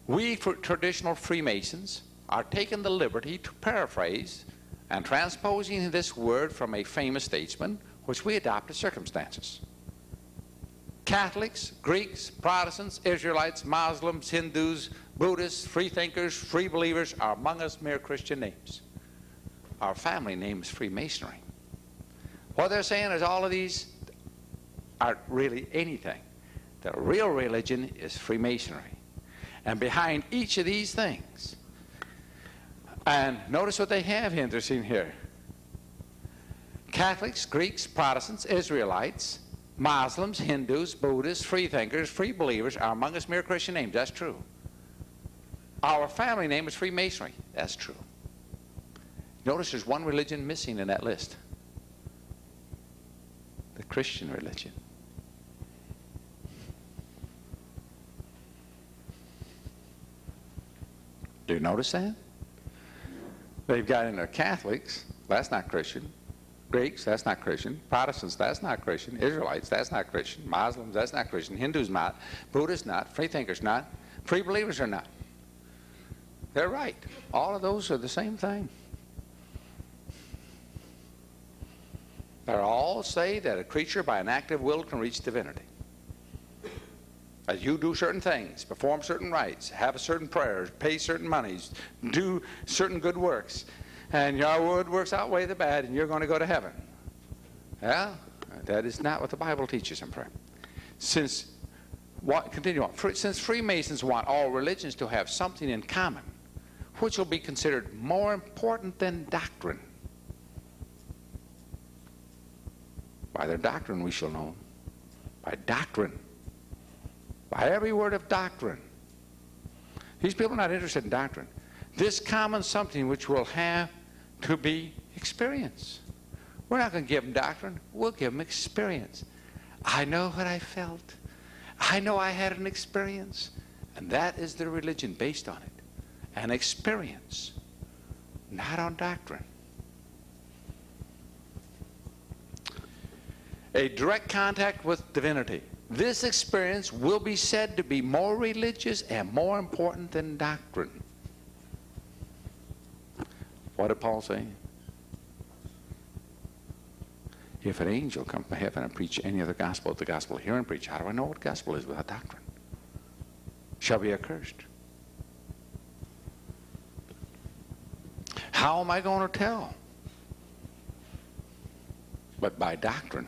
We, for traditional Freemasons, are taking the liberty to paraphrase and transposing this word from a famous statesman, which we adopt as circumstances. Catholics, Greeks, Protestants, Israelites, Muslims, Hindus, Buddhists, freethinkers, free believers are among us mere Christian names. Our family name is Freemasonry. What they're saying is all of these aren't really anything. The real religion is Freemasonry. And behind each of these things, and notice what they have interesting here. Catholics, Greeks, Protestants, Israelites, Muslims, Hindus, Buddhists, freethinkers, free believers are among us mere Christian names. That's true. Our family name is Freemasonry. That's true. Notice there's one religion missing in that list. The Christian religion. Do you notice that? They've got in there Catholics, that's not Christian. Greeks, that's not Christian. Protestants, that's not Christian. Israelites, that's not Christian. Muslims, that's not Christian. Hindus, not. Buddhists, not. Freethinkers, not. Free believers are not. They're right. All of those are the same thing. They all say that a creature by an active will can reach divinity. As you do certain things, perform certain rites, have certain prayers, pay certain monies, do certain good works, and your good works outweigh the bad, and you're going to go to heaven. Yeah, that is not what the Bible teaches, I'm afraid. Since Freemasons want all religions to have something in common, which will be considered more important than doctrine. By their doctrine we shall know. By doctrine. By every word of doctrine. These people are not interested in doctrine. This common something which will have to be experience. We're not going to give them doctrine. We'll give them experience. I know what I felt. I know I had an experience. And that is the religion based on it. An experience. Not on doctrine. A direct contact with divinity. This experience will be said to be more religious and more important than doctrine. What did Paul say? If an angel comes from heaven and preach any other gospel, the gospel hear and preach, how do I know what gospel is without doctrine? Shall be accursed. How am I going to tell? But by doctrine.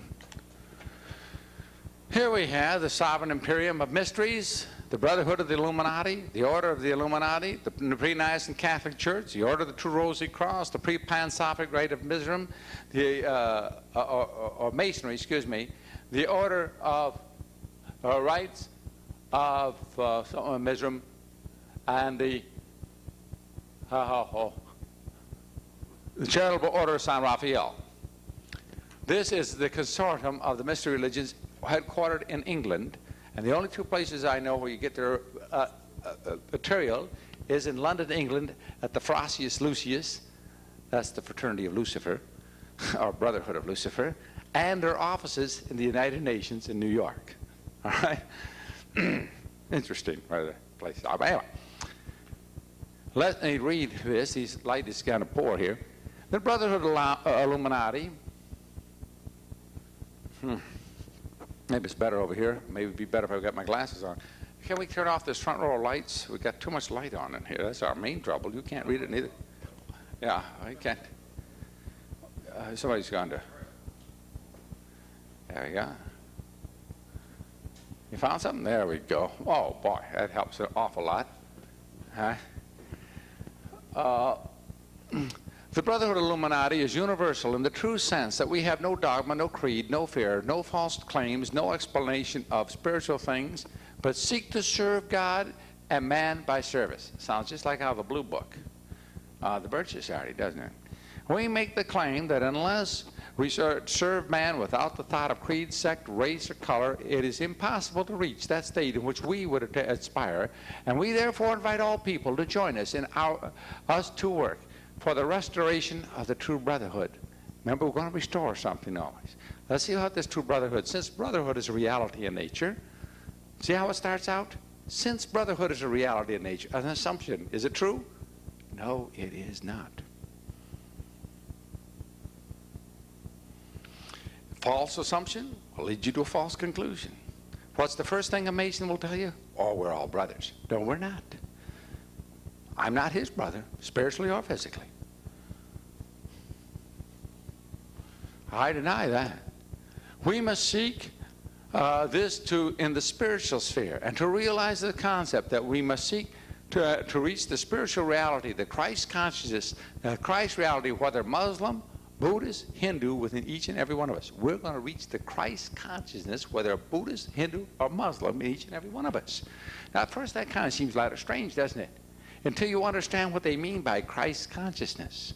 Here we have the sovereign imperium of mysteries, the Brotherhood of the Illuminati, the Order of the Illuminati, the Pre-Nicene Catholic Church, the Order of the True Rosary Cross, the Pre-Pansophic Rite of Mizraim, or Masonry, excuse me, the Order of Rites of Mizraim, and the Charitable Order of San Raphael. This is the consortium of the mystery religions headquartered in England, and the only two places I know where you get their material is in London, England, at the Frasius Lucius, that's the Fraternity of Lucifer, or Brotherhood of Lucifer, and their offices in the United Nations in New York. All right? Interesting, rather, place. Anyway, let me read this. This light is kind of poor here. The Brotherhood of Illuminati. Maybe it's better over here. Maybe it'd be better if I got my glasses on. Can we turn off this front row of lights? We've got too much light on in here. That's our main trouble. You can't read it neither. Yeah, I can't. Somebody's gone to. There we go. You found something? There we go. Oh, boy, that helps an awful lot. Huh? The Brotherhood of Illuminati is universal in the true sense that we have no dogma, no creed, no fear, no false claims, no explanation of spiritual things, but seek to serve God and man by service. Sounds just like out of the Blue Book, the Birch Society, doesn't it? We make the claim that unless we serve man without the thought of creed, sect, race, or color, it is impossible to reach that state in which we would aspire, and we therefore invite all people to join us in us to work for the restoration of the true brotherhood. Remember, we're going to restore something always. Let's see how this true brotherhood, since brotherhood is a reality in nature, see how it starts out? Since brotherhood is a reality in nature, an assumption. Is it true? No, it is not. False assumption will lead you to a false conclusion. What's the first thing a Mason will tell you? Oh, we're all brothers. No, we're not. I'm not his brother, spiritually or physically. I deny that. We must seek this in the spiritual sphere, and to realize the concept that we must seek to reach the spiritual reality, the Christ consciousness, Christ reality, whether Muslim, Buddhist, Hindu, within each and every one of us. We're going to reach the Christ consciousness, whether Buddhist, Hindu, or Muslim, in each and every one of us. Now, at first, that kind of seems a little strange, doesn't it? Until you understand what they mean by Christ consciousness.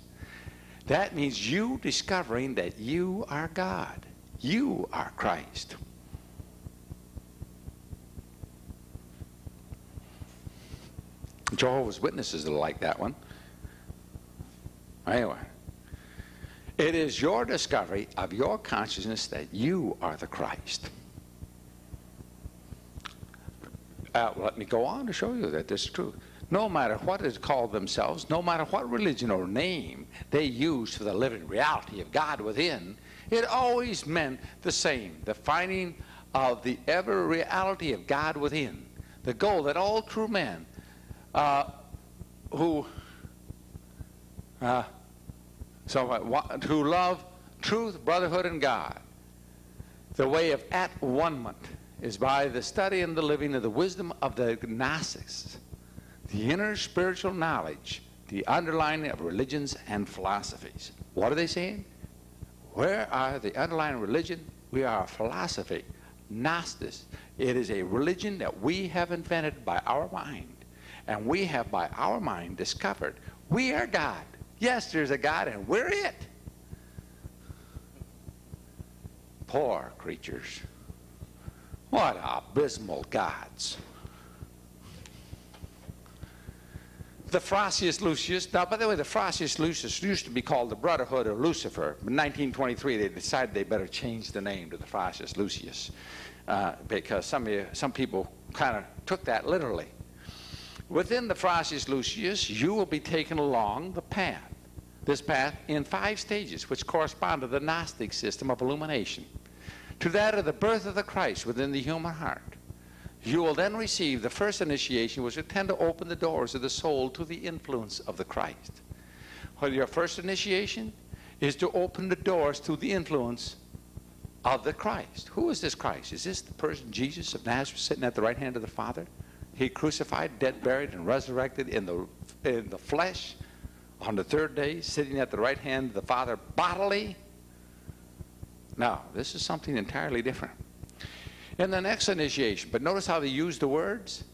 That means you discovering that you are God. You are Christ. Jehovah's Witnesses will like that one. Anyway, it is your discovery of your consciousness that you are the Christ. Let me go on to show you that this is true. No matter what is called themselves, no matter what religion or name they use for the living reality of God within, it always meant the same, the finding of the ever reality of God within, the goal that all true men who love truth, brotherhood, and God, the way of at-one-ment is by the study and the living of the wisdom of the Gnostics, the inner spiritual knowledge, the underlying of religions and philosophies. What are they saying? Where are the underlying religion? We are a philosophy, Gnostics. It is a religion that we have invented by our mind. And we have by our mind discovered we are God. Yes, there's a God and we're it. Poor creatures. What abysmal gods. The Frasius Lucius, now by the way, the Frasius Lucius used to be called the Brotherhood of Lucifer. In 1923 they decided they better change the name to the Frasius Lucius because some people kind of took that literally. Within the Frasius Lucius, you will be taken along the path, this path in 5 stages which correspond to the Gnostic system of illumination, to that of the birth of the Christ within the human heart. You will then receive the first initiation, which will tend to open the doors of the soul to the influence of the Christ. Well, your first initiation is to open the doors to the influence of the Christ. Who is this Christ? Is this the person Jesus of Nazareth sitting at the right hand of the Father? He crucified, dead, buried, and resurrected in the flesh on the third day, sitting at the right hand of the Father bodily. Now, this is something entirely different. In the next initiation, but notice how they use the words.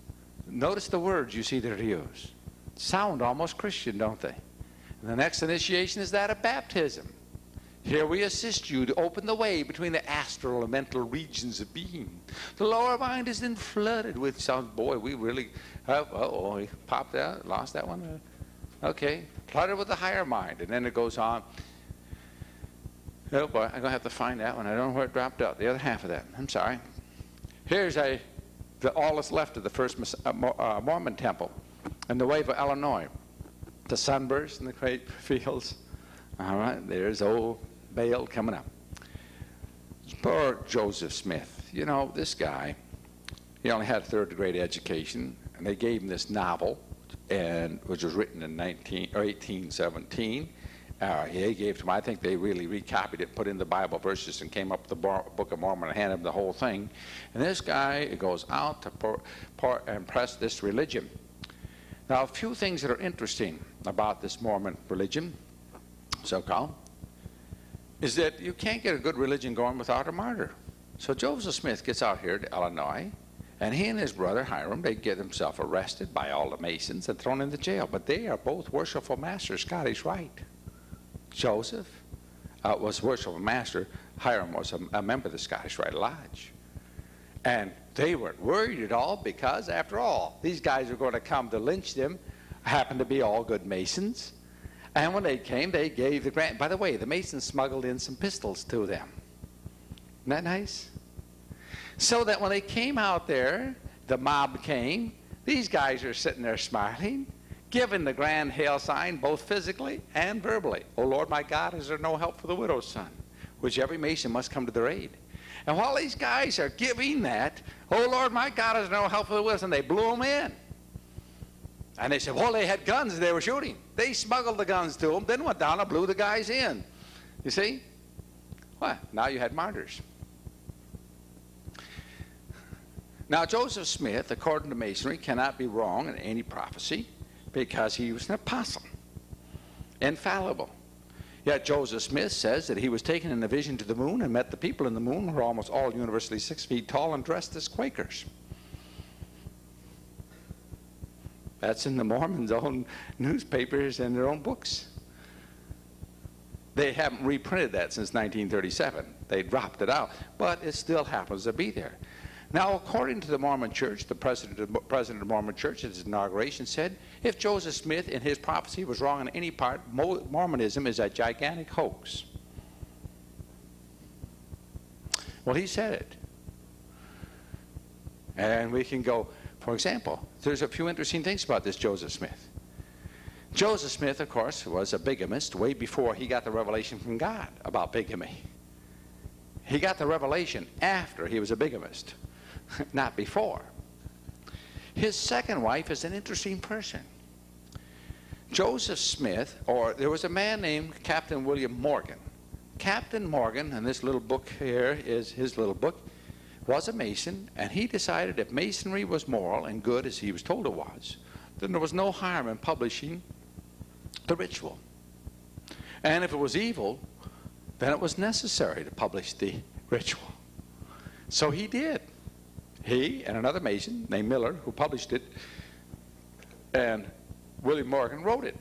Notice the words you see that are used. Sound almost Christian, don't they? And the next initiation is that of baptism. Here we assist you to open the way between the astral and mental regions of being. The lower mind is then flooded with sound. Boy, we really, uh-oh, he popped out, lost that one. Okay, flooded with the higher mind. And then it goes on. Oh boy, I'm going to have to find that one. I don't know where it dropped out. The other half of that. I'm sorry. Here's all that's left of the first Mormon temple in the wave of Illinois. The sunburst and the great fields. All right, there's old Baal coming up. Poor Joseph Smith. You know, this guy, he only had a third-grade education, and they gave him this novel, which was written in 1817. He gave to him, I think they really recopied it, put in the Bible verses, and came up with the Book of Mormon and handed him the whole thing. And this guy goes out to impress this religion. Now, a few things that are interesting about this Mormon religion, so-called, is that you can't get a good religion going without a martyr. So Joseph Smith gets out here to Illinois, and he and his brother Hiram, they get himself arrested by all the Masons and thrown into jail. But they are both worshipful masters, Scottish Rite. Joseph was worshipful master. Hiram was a member of the Scottish Rite Lodge. And they weren't worried at all because, after all, these guys are going to come to lynch them, happened to be all good Masons. And when they came, they gave the grant. By the way, the Masons smuggled in some pistols to them. Isn't that nice? So that when they came out there, the mob came, these guys are sitting there smiling, giving the grand hail sign both physically and verbally. Oh Lord my God, is there no help for the widow's son? Which every Mason must come to their aid. And while these guys are giving that, oh Lord my God, is there no help for the widow's son? They blew them in. And they said, well, they had guns they were shooting. They smuggled the guns to them, then went down and blew the guys in. You see? Well, now you had martyrs. Now, Joseph Smith, according to Masonry, cannot be wrong in any prophecy because he was an apostle, infallible. Yet Joseph Smith says that he was taken in a vision to the moon and met the people in the moon who were almost all universally 6 feet tall and dressed as Quakers. That's in the Mormons' own newspapers and their own books. They haven't reprinted that since 1937. They dropped it out, but it still happens to be there. Now, according to the Mormon Church, the president of the Mormon Church at his inauguration said, if Joseph Smith in his prophecy was wrong in any part, Mormonism is a gigantic hoax. Well, he said it. And we can go, for example, there's a few interesting things about this Joseph Smith. Joseph Smith, of course, was a bigamist way before he got the revelation from God about bigamy. He got the revelation after he was a bigamist, not before. His second wife is an interesting person. Joseph Smith, or there was a man named Captain William Morgan. Captain Morgan, and this little book here is his little book, was a Mason, and he decided if Masonry was moral and good as he was told it was, then there was no harm in publishing the ritual. And if it was evil, then it was necessary to publish the ritual. So he did. He and another Mason named Miller, who published it, and William Morgan wrote it,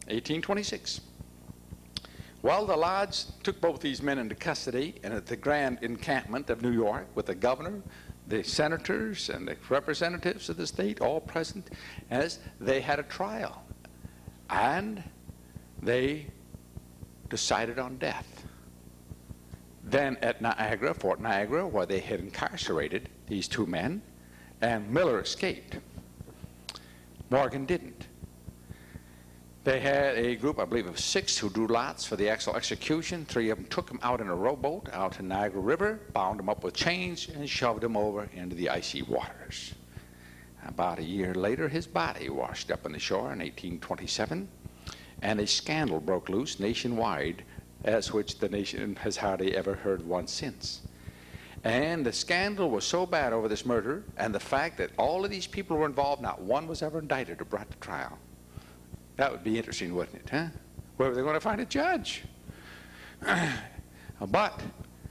1826. Well, the lodge took both these men into custody, and at the grand encampment of New York with the governor, the senators, and the representatives of the state all present, as they had a trial. And they decided on death. Then at Niagara, Fort Niagara, where they had incarcerated these two men, and Miller escaped. Morgan didn't. They had a group, I believe, of 6 who drew lots for the actual execution. 3 of them took them out in a rowboat out to Niagara River, bound them up with chains, and shoved them over into the icy waters. About a year later, his body washed up on the shore in 1827, and a scandal broke loose nationwide, as which the nation has hardly ever heard one since. And the scandal was so bad over this murder, and the fact that all of these people were involved, not one was ever indicted or brought to trial. That would be interesting, wouldn't it, huh? Where were they going to find a judge? But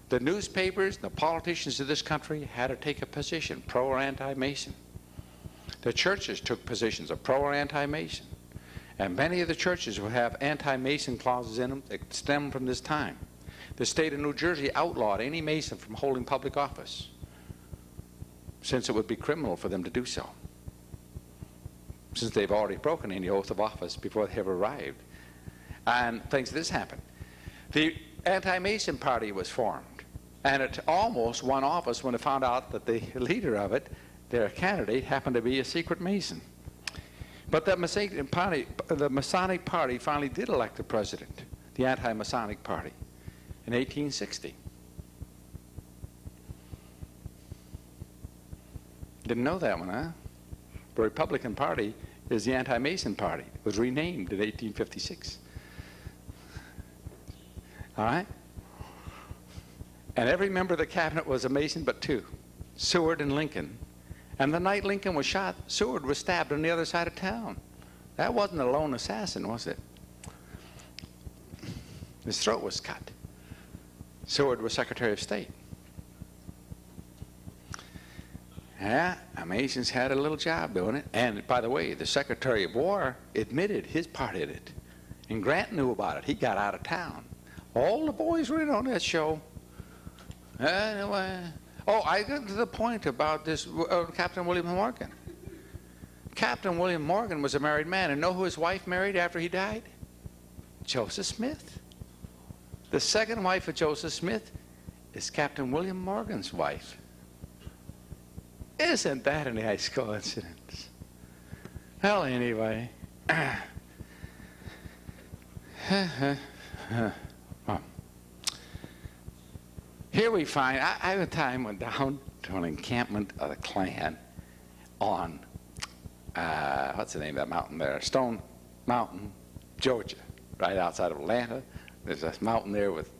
the newspapers, the politicians of this country had to take a position, pro or anti-Mason. The churches took positions of pro or anti-Mason. And many of the churches will have anti-Mason clauses in them that stem from this time. The state of New Jersey outlawed any Mason from holding public office, since it would be criminal for them to do so, since they've already broken any oath of office before they ever arrived. And things like this happened. The anti-Mason party was formed, and it almost won office when it found out that the leader of it, their candidate, happened to be a secret Mason. But the Masonic party finally did elect the president, the anti-Masonic party, in 1860. Didn't know that one, huh? The Republican Party is the anti-Mason party. It was renamed in 1856. All right? And every member of the cabinet was a Mason but two, Stuart and Lincoln. And the night Lincoln was shot, Stuart was stabbed on the other side of town. That wasn't a lone assassin, was it? His throat was cut. Stuart was Secretary of State. Yeah, Masons had a little job doing it. And by the way, the Secretary of War admitted his part in it. And Grant knew about it. He got out of town. All the boys were in on that show. Anyway. Oh, I got to the point about this Captain William Morgan. Captain William Morgan was a married man. And know who his wife married after he died? Joseph Smith. The second wife of Joseph Smith is Captain William Morgan's wife. Isn't that a nice coincidence? Well, anyway. Well, here we find, I one time went down to an encampment of the Klan on, what's the name of that mountain there? Stone Mountain, Georgia, right outside of Atlanta. There's a mountain there with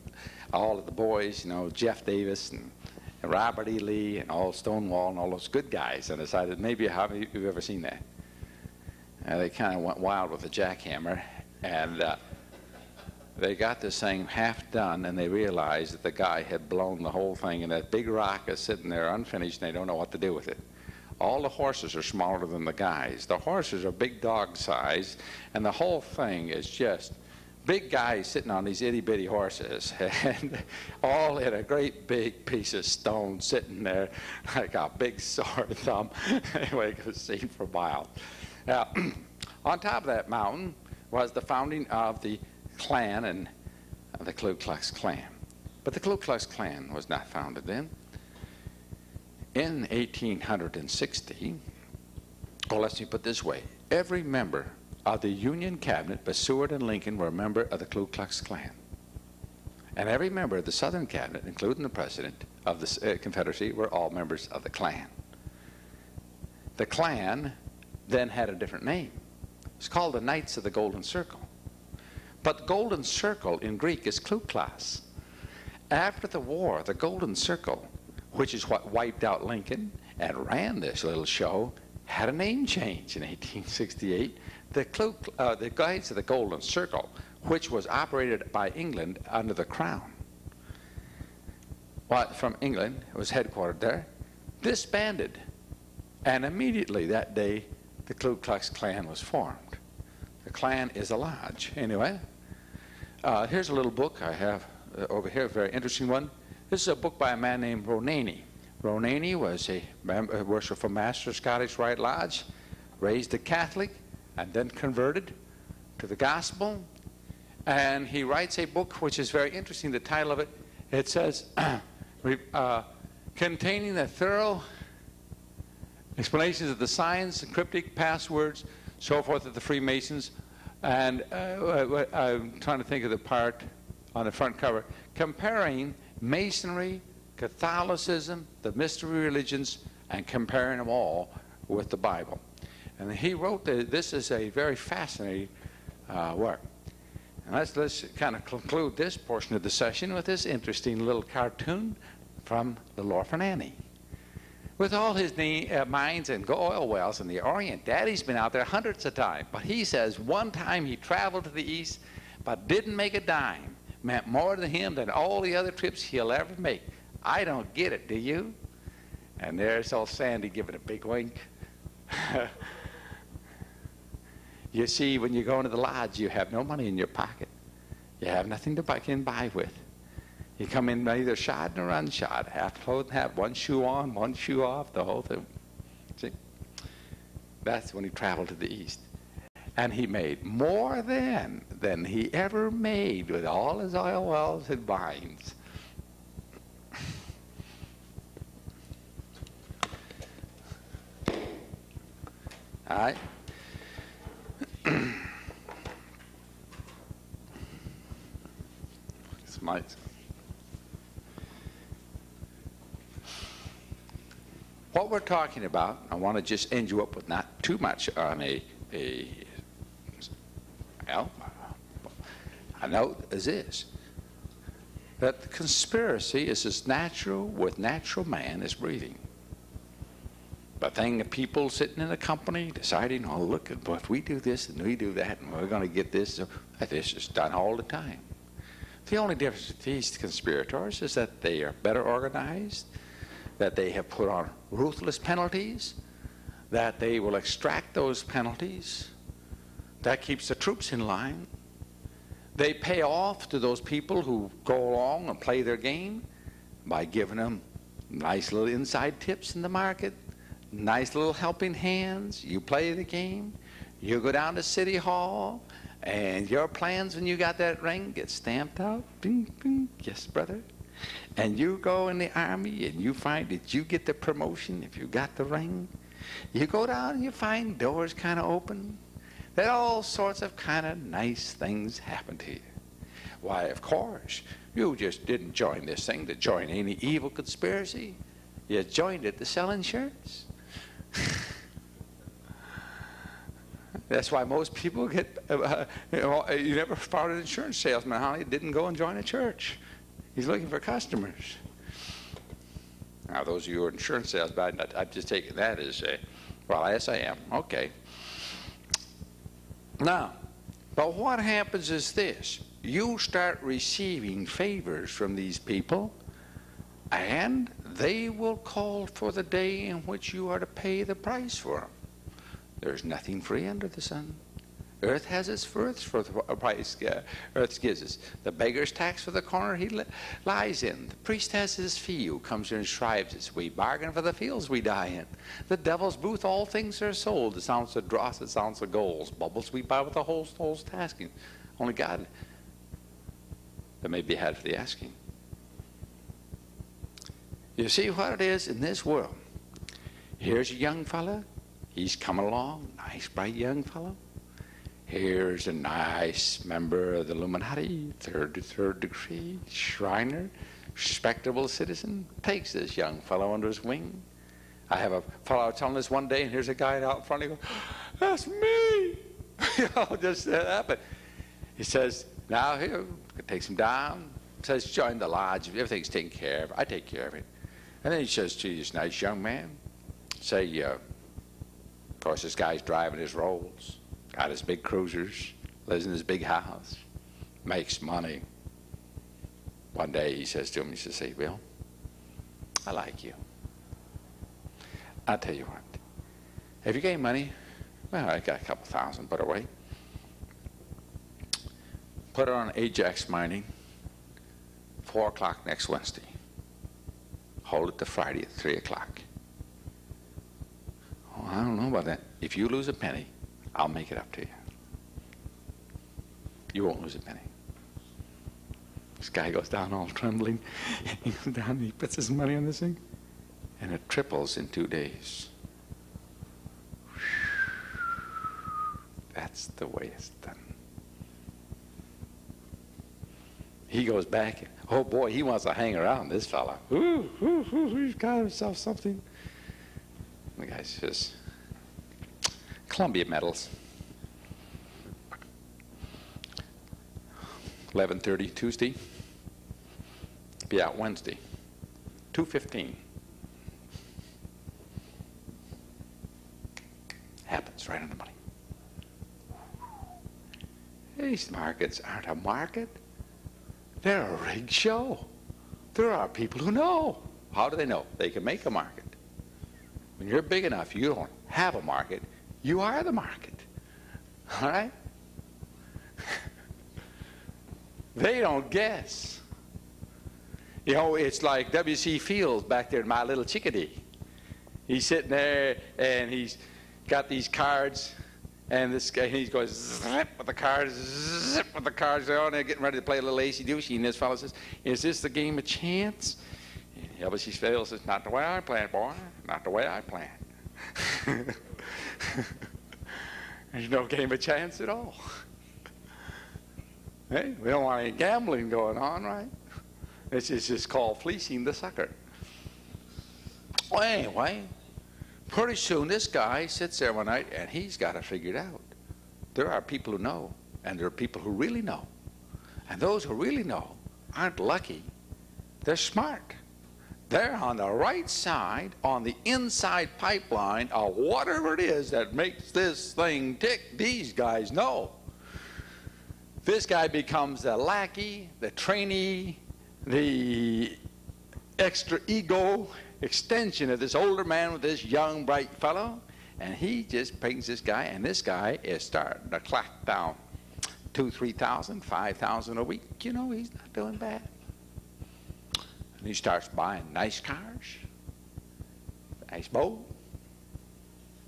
all of the boys, you know, Jeff Davis and Robert E. Lee and all Stonewall and all those good guys. And I decided maybe how many of you have ever seen that? They kind of went wild with the jackhammer, and they got this thing half done, and they realized that the guy had blown the whole thing, and that big rock is sitting there unfinished, and they don't know what to do with it. All the horses are smaller than the guys. The horses are big dog size, and the whole thing is just big guys sitting on these itty-bitty horses, and all in a great big piece of stone sitting there like a big sore thumb. Anyway, it was seen for a mile. Now, on top of that mountain was the founding of the Klan and the Ku Klux Klan. But the Ku Klux Klan was not founded then. In 1860, or let's put it this way, every member of the Union cabinet, but Stuart and Lincoln were a member of the Ku Klux Klan. And every member of the Southern cabinet, including the president of the Confederacy, were all members of the Klan. The Klan then had a different name. It's called the Knights of the Golden Circle. But the Golden Circle in Greek is Ku Klux. After the war, the Golden Circle, which is what wiped out Lincoln and ran this little show, had a name change in 1868. The Knights of the Golden Circle, which was operated by England under the Crown, from England, it was headquartered there, disbanded. And immediately that day, the Ku Klux Klan was formed. The Klan is a lodge. Anyway, here's a little book I have over here, a very interesting one. This is a book by a man named Ronaney. Ronaney was a worshipful master of Scottish Rite Lodge, raised a Catholic, and then converted to the gospel. And he writes a book which is very interesting. The title of it, it says, containing the thorough explanations of the signs, cryptic passwords, so forth of the Freemasons. And I'm trying to think of the part on the front cover, comparing Masonry, Catholicism, the mystery religions, and comparing them all with the Bible. And he wrote this is a very fascinating work. And let's kind of conclude this portion of the session with this interesting little cartoon from Little Orphan Annie. With all his mines and oil wells in the Orient, Daddy's been out there hundreds of times. But he says one time he traveled to the East but didn't make a dime. Meant more to him than all the other trips he'll ever make. I don't get it, do you? And there's old Sandy giving a big wink. You see, when you go into the lodge, you have no money in your pocket. You have nothing to buy with. You come in either shod or unshod, half clothed, have one shoe on, one shoe off, the whole thing. See? That's when he traveled to the East. And he made more then than he ever made with all his oil wells and mines. All right? It's my... What we're talking about, I want to just end you up with not too much on a note as is, that the conspiracy is as natural with natural man as breathing. The thing of people sitting in a company deciding, oh, look, if we do this and we do that and we're going to get this, this is done all the time. The only difference with these conspirators is that they are better organized, that they have put on ruthless penalties, that they will extract those penalties. That keeps the troops in line. They pay off to those people who go along and play their game by giving them nice little inside tips in the market, nice little helping hands. You play the game, you go down to City Hall, and your plans when you got that ring get stamped out. Bing, bing. Yes, brother. And you go in the Army and you find that you get the promotion if you got the ring. You go down and you find doors kind of open. That all sorts of kind of nice things happen to you. Why, of course, you just didn't join this thing to join any evil conspiracy. You joined it to sell insurance. That's why most people get, you never found an insurance salesman, honey, didn't go and join a church. He's looking for customers. Now, those of you who are insurance salesmen, I'm just taking that as a, well, yes, I am. Okay. Now, but what happens is this. You start receiving favors from these people, and they will call for the day in which you are to pay the price for them. There's nothing free under the sun. Earth has its first for the price Earth gives us. The beggar's tax for the corner he lies in. The priest has his fee who comes here and strives us. We bargain for the fields we die in. The devil's booth, all things are sold. The sounds of dross, the sounds of goals. Bubbles we buy with the whole tasking. Only God that may be had for the asking. You see what it is in this world. Here's a young fella. He's coming along. Nice, bright young fellow. Here's a nice member of the Illuminati, third degree, Shriner, respectable citizen, takes this young fellow under his wing. I have a fellow telling this one day, and here's a guy out in front, he goes, that's me. Just that happened. He says, now here, takes him down, says, join the lodge, everything's taken care of, I take care of it. And then he says to this nice young man, say, of course this guy's driving his Rolls. Got his big cruisers, lives in his big house, makes money. One day he says to him, he says, hey, Bill, I like you. I'll tell you what. Have you got any money? Well, I got a couple thousand put away. Put it on Ajax Mining, 4 o'clock next Wednesday. Hold it to Friday at 3 o'clock. Oh, I don't know about that. If you lose a penny, I'll make it up to you. You won't lose a penny. This guy goes down all trembling. He goes down and he puts his money on this thing, and it triples in 2 days. That's the way it's done. He goes back. Oh boy, he wants to hang around this fella. He's got himself something. The guy says, Columbia medals. 11:30 Tuesday. Be out Wednesday. 215. Happens right on the money. These markets aren't a market. They're a rigged show. There are people who know. How do they know? They can make a market. When you're big enough, you don't have a market. You are the market. All right? They don't guess. You know, it's like W.C. Fields back there in My Little Chickadee. He's sitting there and he's got these cards, and this guy, he's going zip with the cards, zip with the cards. They're on there getting ready to play a little acey-deucey, and this fellow says, "Is this the game of chance?" And W.C. Fields says, "Not the way I plan, boy. Not the way I plan." There's no game of chance at all. Hey, we don't want any gambling going on, right? It's just called fleecing the sucker. Well, anyway, pretty soon this guy sits there one night and he's got it figured out. There are people who know, and there are people who really know. And those who really know aren't lucky. They're smart. They're on the right side, on the inside pipeline of whatever it is that makes this thing tick. These guys know. This guy becomes the lackey, the trainee, the extra ego extension of this older man with this young, bright fellow. And he just brings this guy, and this guy is starting to clock down 2,000, 3,000, 5,000 a week. You know, he's not doing bad. And he starts buying nice cars, nice boat,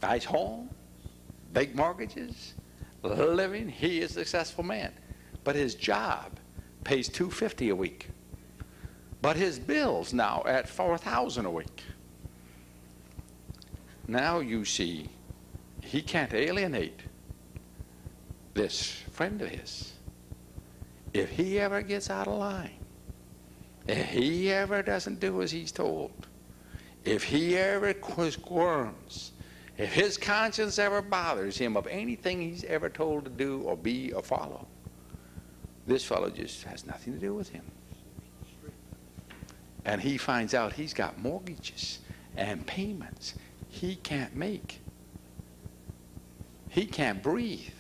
nice home, big mortgages, living. He is a successful man. But his job pays $250 a week. But his bill's now at $4,000 a week. Now you see, he can't alienate this friend of his. If he ever gets out of line, if he ever doesn't do as he's told, if he ever squirms, if his conscience ever bothers him of anything he's ever told to do or be or follow, this fellow just has nothing to do with him. And he finds out he's got mortgages and payments he can't make. He can't breathe.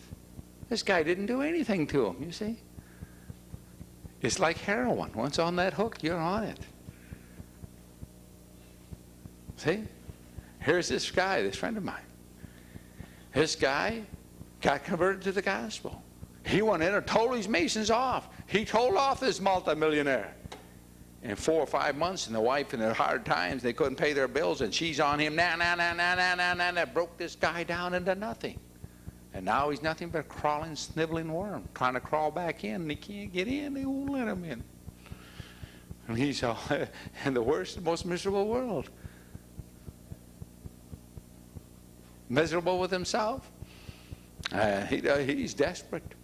This guy didn't do anything to him, you see. It's like heroin. Once on that hook, you're on it. See? Here's this guy, this friend of mine. This guy got converted to the gospel. He went in and told his Masons off. He told off this multimillionaire. In 4 or 5 months, and the wife in their hard times, they couldn't pay their bills, and she's on him, that broke this guy down into nothing. And now he's nothing but a crawling, sniveling worm, trying to crawl back in, and he can't get in. They won't let him in. And he's all in the worst, most miserable world. Miserable with himself. He's desperate.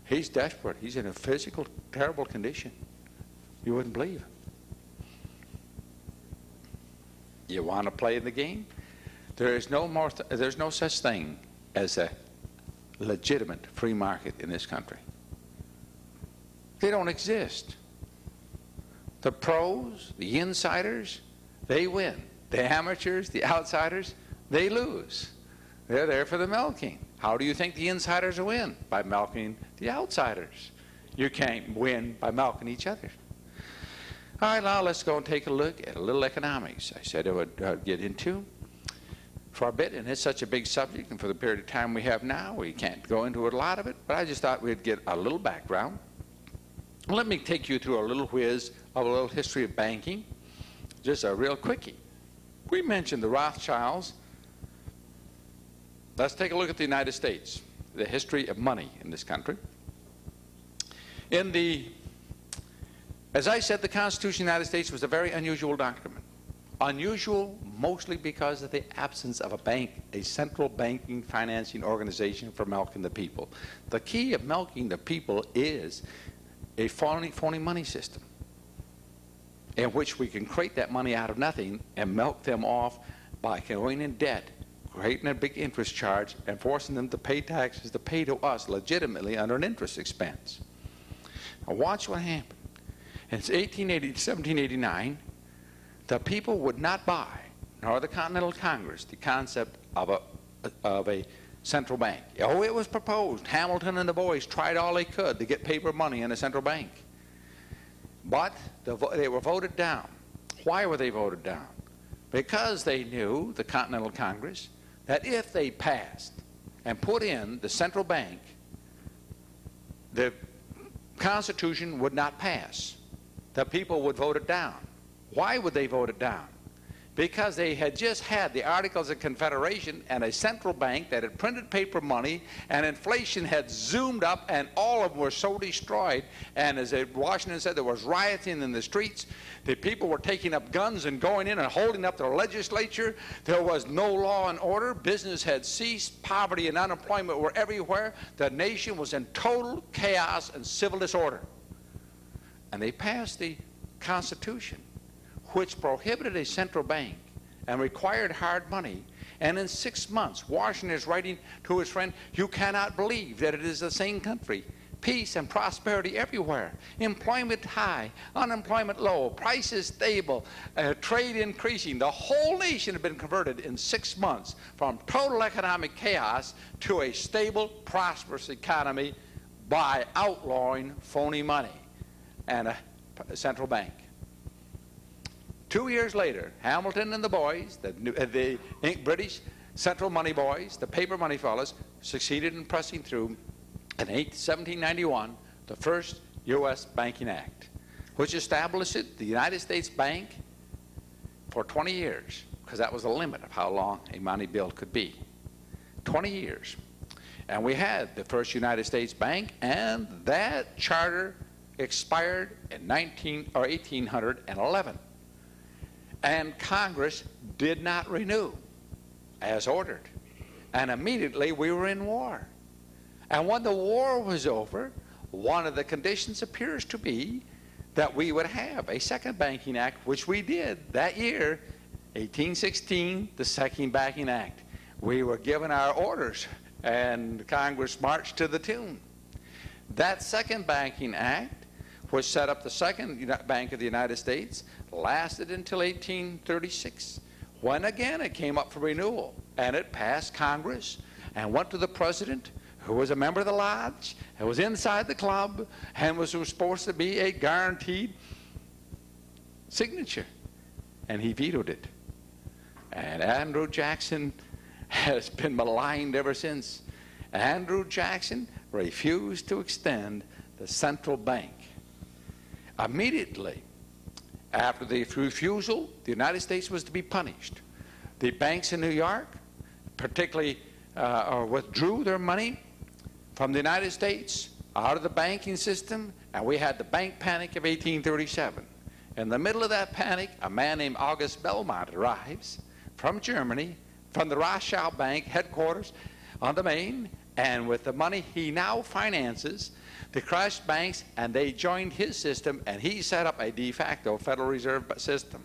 He's desperate. He's in a physical, terrible condition. You wouldn't believe. You want to play the game? There's no such thing as a legitimate free market in this country. They don't exist. The pros, the insiders, they win. The amateurs, the outsiders, they lose. They're there for the milking. How do you think the insiders win? By milking the outsiders. You can't win by milking each other. All right, now let's go and take a look at a little economics. I said I would get into for a bit, and it's such a big subject, and for the period of time we have now, we can't go into a lot of it, but I just thought we'd get a little background. Let me take you through a little whiz of a little history of banking, just a real quickie. We mentioned the Rothschilds. Let's take a look at the United States, the history of money in this country. As I said, the Constitution of the United States was a very unusual document. Unusual mostly because of the absence of a bank, a central banking financing organization for milking the people. The key of milking the people is a phony money system in which we can create that money out of nothing and milk them off by going in debt, creating a big interest charge, and forcing them to pay taxes to pay to us legitimately under an interest expense. Now watch what happened. In 1789, the people would not buy, nor the Continental Congress, the concept of a central bank. Oh, it was proposed. Hamilton and the boys tried all they could to get paper money in a central bank. But they were voted down. Why were they voted down? Because they knew, the Continental Congress, that if they passed and put in the central bank, the Constitution would not pass. The people would vote it down. Why would they vote it down? Because they had just had the Articles of Confederation and a central bank that had printed paper money, and inflation had zoomed up, and all of them were so destroyed. And as Washington said, there was rioting in the streets. The people were taking up guns and going in and holding up their legislature. There was no law and order. Business had ceased. Poverty and unemployment were everywhere. The nation was in total chaos and civil disorder. And they passed the Constitution, which prohibited a central bank and required hard money. And in 6 months, Washington is writing to his friend, "You cannot believe that it is the same country. Peace and prosperity everywhere. Employment high, unemployment low, prices stable, trade increasing." The whole nation had been converted in 6 months from total economic chaos to a stable, prosperous economy by outlawing phony money and a central bank. 2 years later, Hamilton and the boys, the British central money boys, the paper money fellows, succeeded in pressing through in 1791 the first U.S. Banking Act, which established the United States Bank for 20 years, because that was the limit of how long a money bill could be. 20 years. And we had the first United States Bank, and that charter expired in 1811. And Congress did not renew as ordered. And immediately we were in war. And when the war was over, one of the conditions appears to be that we would have a second Banking Act, which we did that year, 1816, the Second Banking Act. We were given our orders, and Congress marched to the tune. That Second Banking Act, which set up the Second Bank of the United States, lasted until 1836, when again it came up for renewal, and it passed Congress and went to the president, who was a member of the lodge, who was inside the club, and was supposed to be a guaranteed signature, and he vetoed it. And Andrew Jackson has been maligned ever since. Andrew Jackson refused to extend the central bank. Immediately after the refusal, the United States was to be punished. The banks in New York, particularly, withdrew their money from the United States out of the banking system, and we had the bank panic of 1837. In the middle of that panic, a man named August Belmont arrives from Germany, from the Rothschild Bank headquarters on the Main, and with the money he now finances the crushed banks, and they joined his system, and he set up a de facto Federal Reserve system,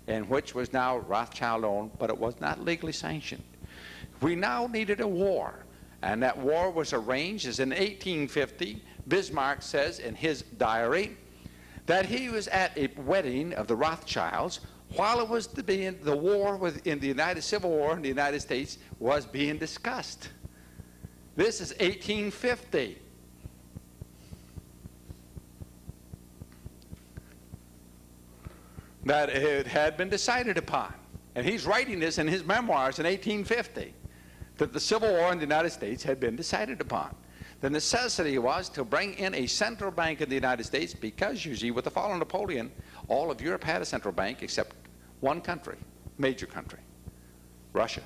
in which was now Rothschild owned, but it was not legally sanctioned. We now needed a war, and that war was arranged as in 1850. Bismarck says in his diary that he was at a wedding of the Rothschilds while it was the war in the Civil War in the United States was being discussed. This is 1850. That it had been decided upon. And he's writing this in his memoirs in 1850, that the Civil War in the United States had been decided upon. The necessity was to bring in a central bank in the United States, because you see, with the fall of Napoleon, all of Europe had a central bank except one country, major country, Russia.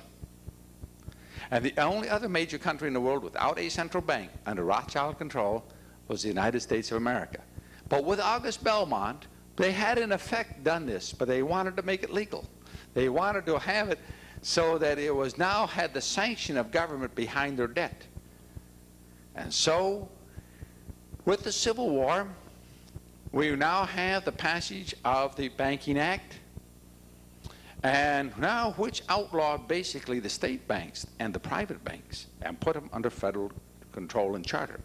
And the only other major country in the world without a central bank under Rothschild control was the United States of America. But with August Belmont, they had in effect done this, but they wanted to make it legal. They wanted to have it so that it was now had the sanction of government behind their debt. And so, with the Civil War, we now have the passage of the Banking Act, and now which outlawed basically the state banks and the private banks and put them under federal control and charter.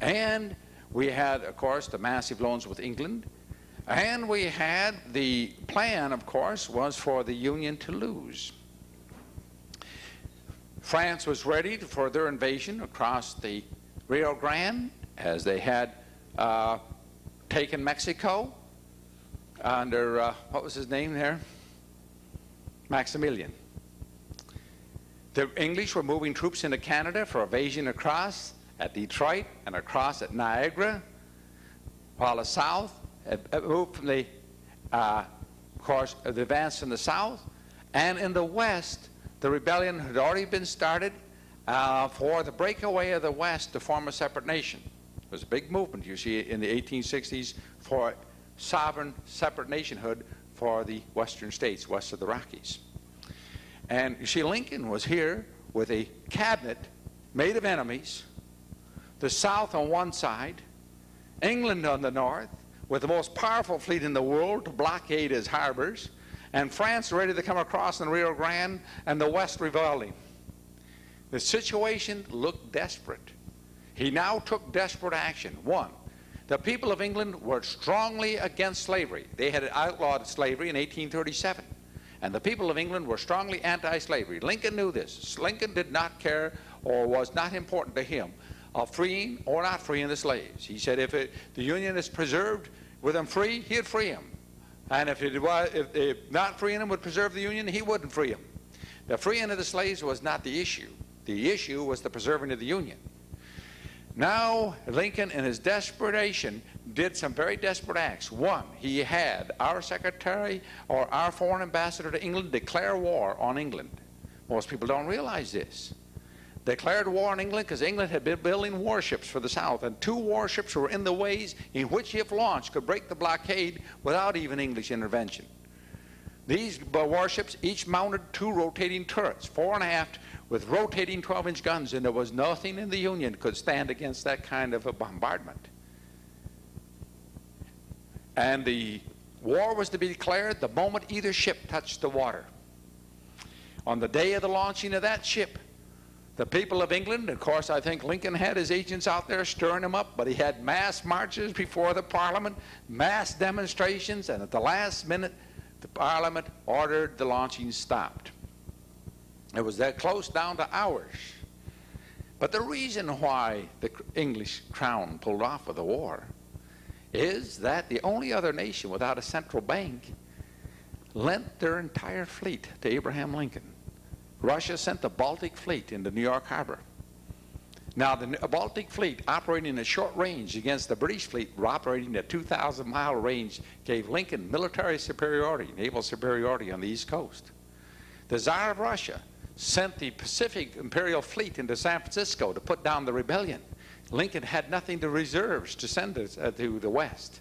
And we had, of course, the massive loans with England, And we had the plan, of course, was for the Union to lose. France was ready for their invasion across the Rio Grande, as they had taken Mexico under, what was his name there? Maximilian. The English were moving troops into Canada for invasion across at Detroit and across at Niagara, while the South had moved from the, of course, the advance in the South, and in the West, the rebellion had already been started for the breakaway of the West to form a separate nation. There was a big movement, you see, in the 1860s for sovereign separate nationhood for the western states west of the Rockies. And you see, Lincoln was here with a cabinet made of enemies, the South on one side, England on the north, with the most powerful fleet in the world to blockade his harbors, and France ready to come across in the Rio Grande, and the West revolting. The situation looked desperate. He now took desperate action. One, the people of England were strongly against slavery. They had outlawed slavery in 1837, and the people of England were strongly anti-slavery. Lincoln knew this. Lincoln did not care, or was not important to him, of freeing or not freeing the slaves. He said if the Union is preserved with them free, he'd free them. And if not freeing them would preserve the Union, he wouldn't free them. The freeing of the slaves was not the issue. The issue was the preserving of the Union. Now, Lincoln, in his desperation, did some very desperate acts. One, he had our secretary or our foreign ambassador to England declare war on England. Most people don't realize this. Declared war on England because England had been building warships for the South, and 2 warships were in the ways in which, if launched, could break the blockade without even English intervention. These warships each mounted 2 rotating turrets, 4 and aft, with rotating 12-inch guns, and there was nothing in the Union could stand against that kind of a bombardment. And the war was to be declared the moment either ship touched the water. On the day of the launching of that ship, the people of England, of course, I think Lincoln had his agents out there stirring them up, but he had mass marches before the Parliament, mass demonstrations, and at the last minute, the Parliament ordered the launching stopped. It was that close down to hours. But the reason why the English crown pulled off of the war is that the only other nation without a central bank lent their entire fleet to Abraham Lincoln. Russia sent the Baltic Fleet into New York Harbor. Now, the Baltic Fleet, operating at short range against the British fleet, operating at 2,000-mile range, gave Lincoln military superiority, naval superiority on the East Coast. The Tsar of Russia sent the Pacific Imperial Fleet into San Francisco to put down the rebellion. Lincoln had nothing to reserves to send to the West.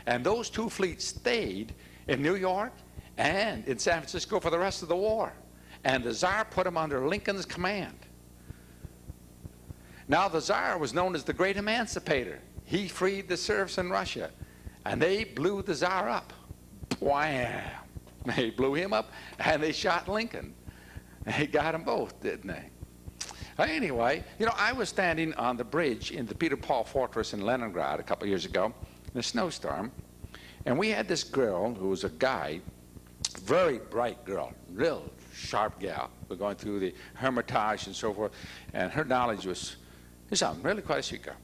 And those 2 fleets stayed in New York and in San Francisco for the rest of the war. And the Tsar put them under Lincoln's command. Now, the Tsar was known as the Great Emancipator. He freed the serfs in Russia, and they blew the Tsar up. Wham! They blew him up, and they shot Lincoln. They got them both, didn't they? Anyway, you know, I was standing on the bridge in the Peter Paul Fortress in Leningrad a couple of years ago in a snowstorm, and we had this girl who was a guide, very bright girl, real sharp gal. We're going through the Hermitage and so forth, and her knowledge was really quite a sweet girl.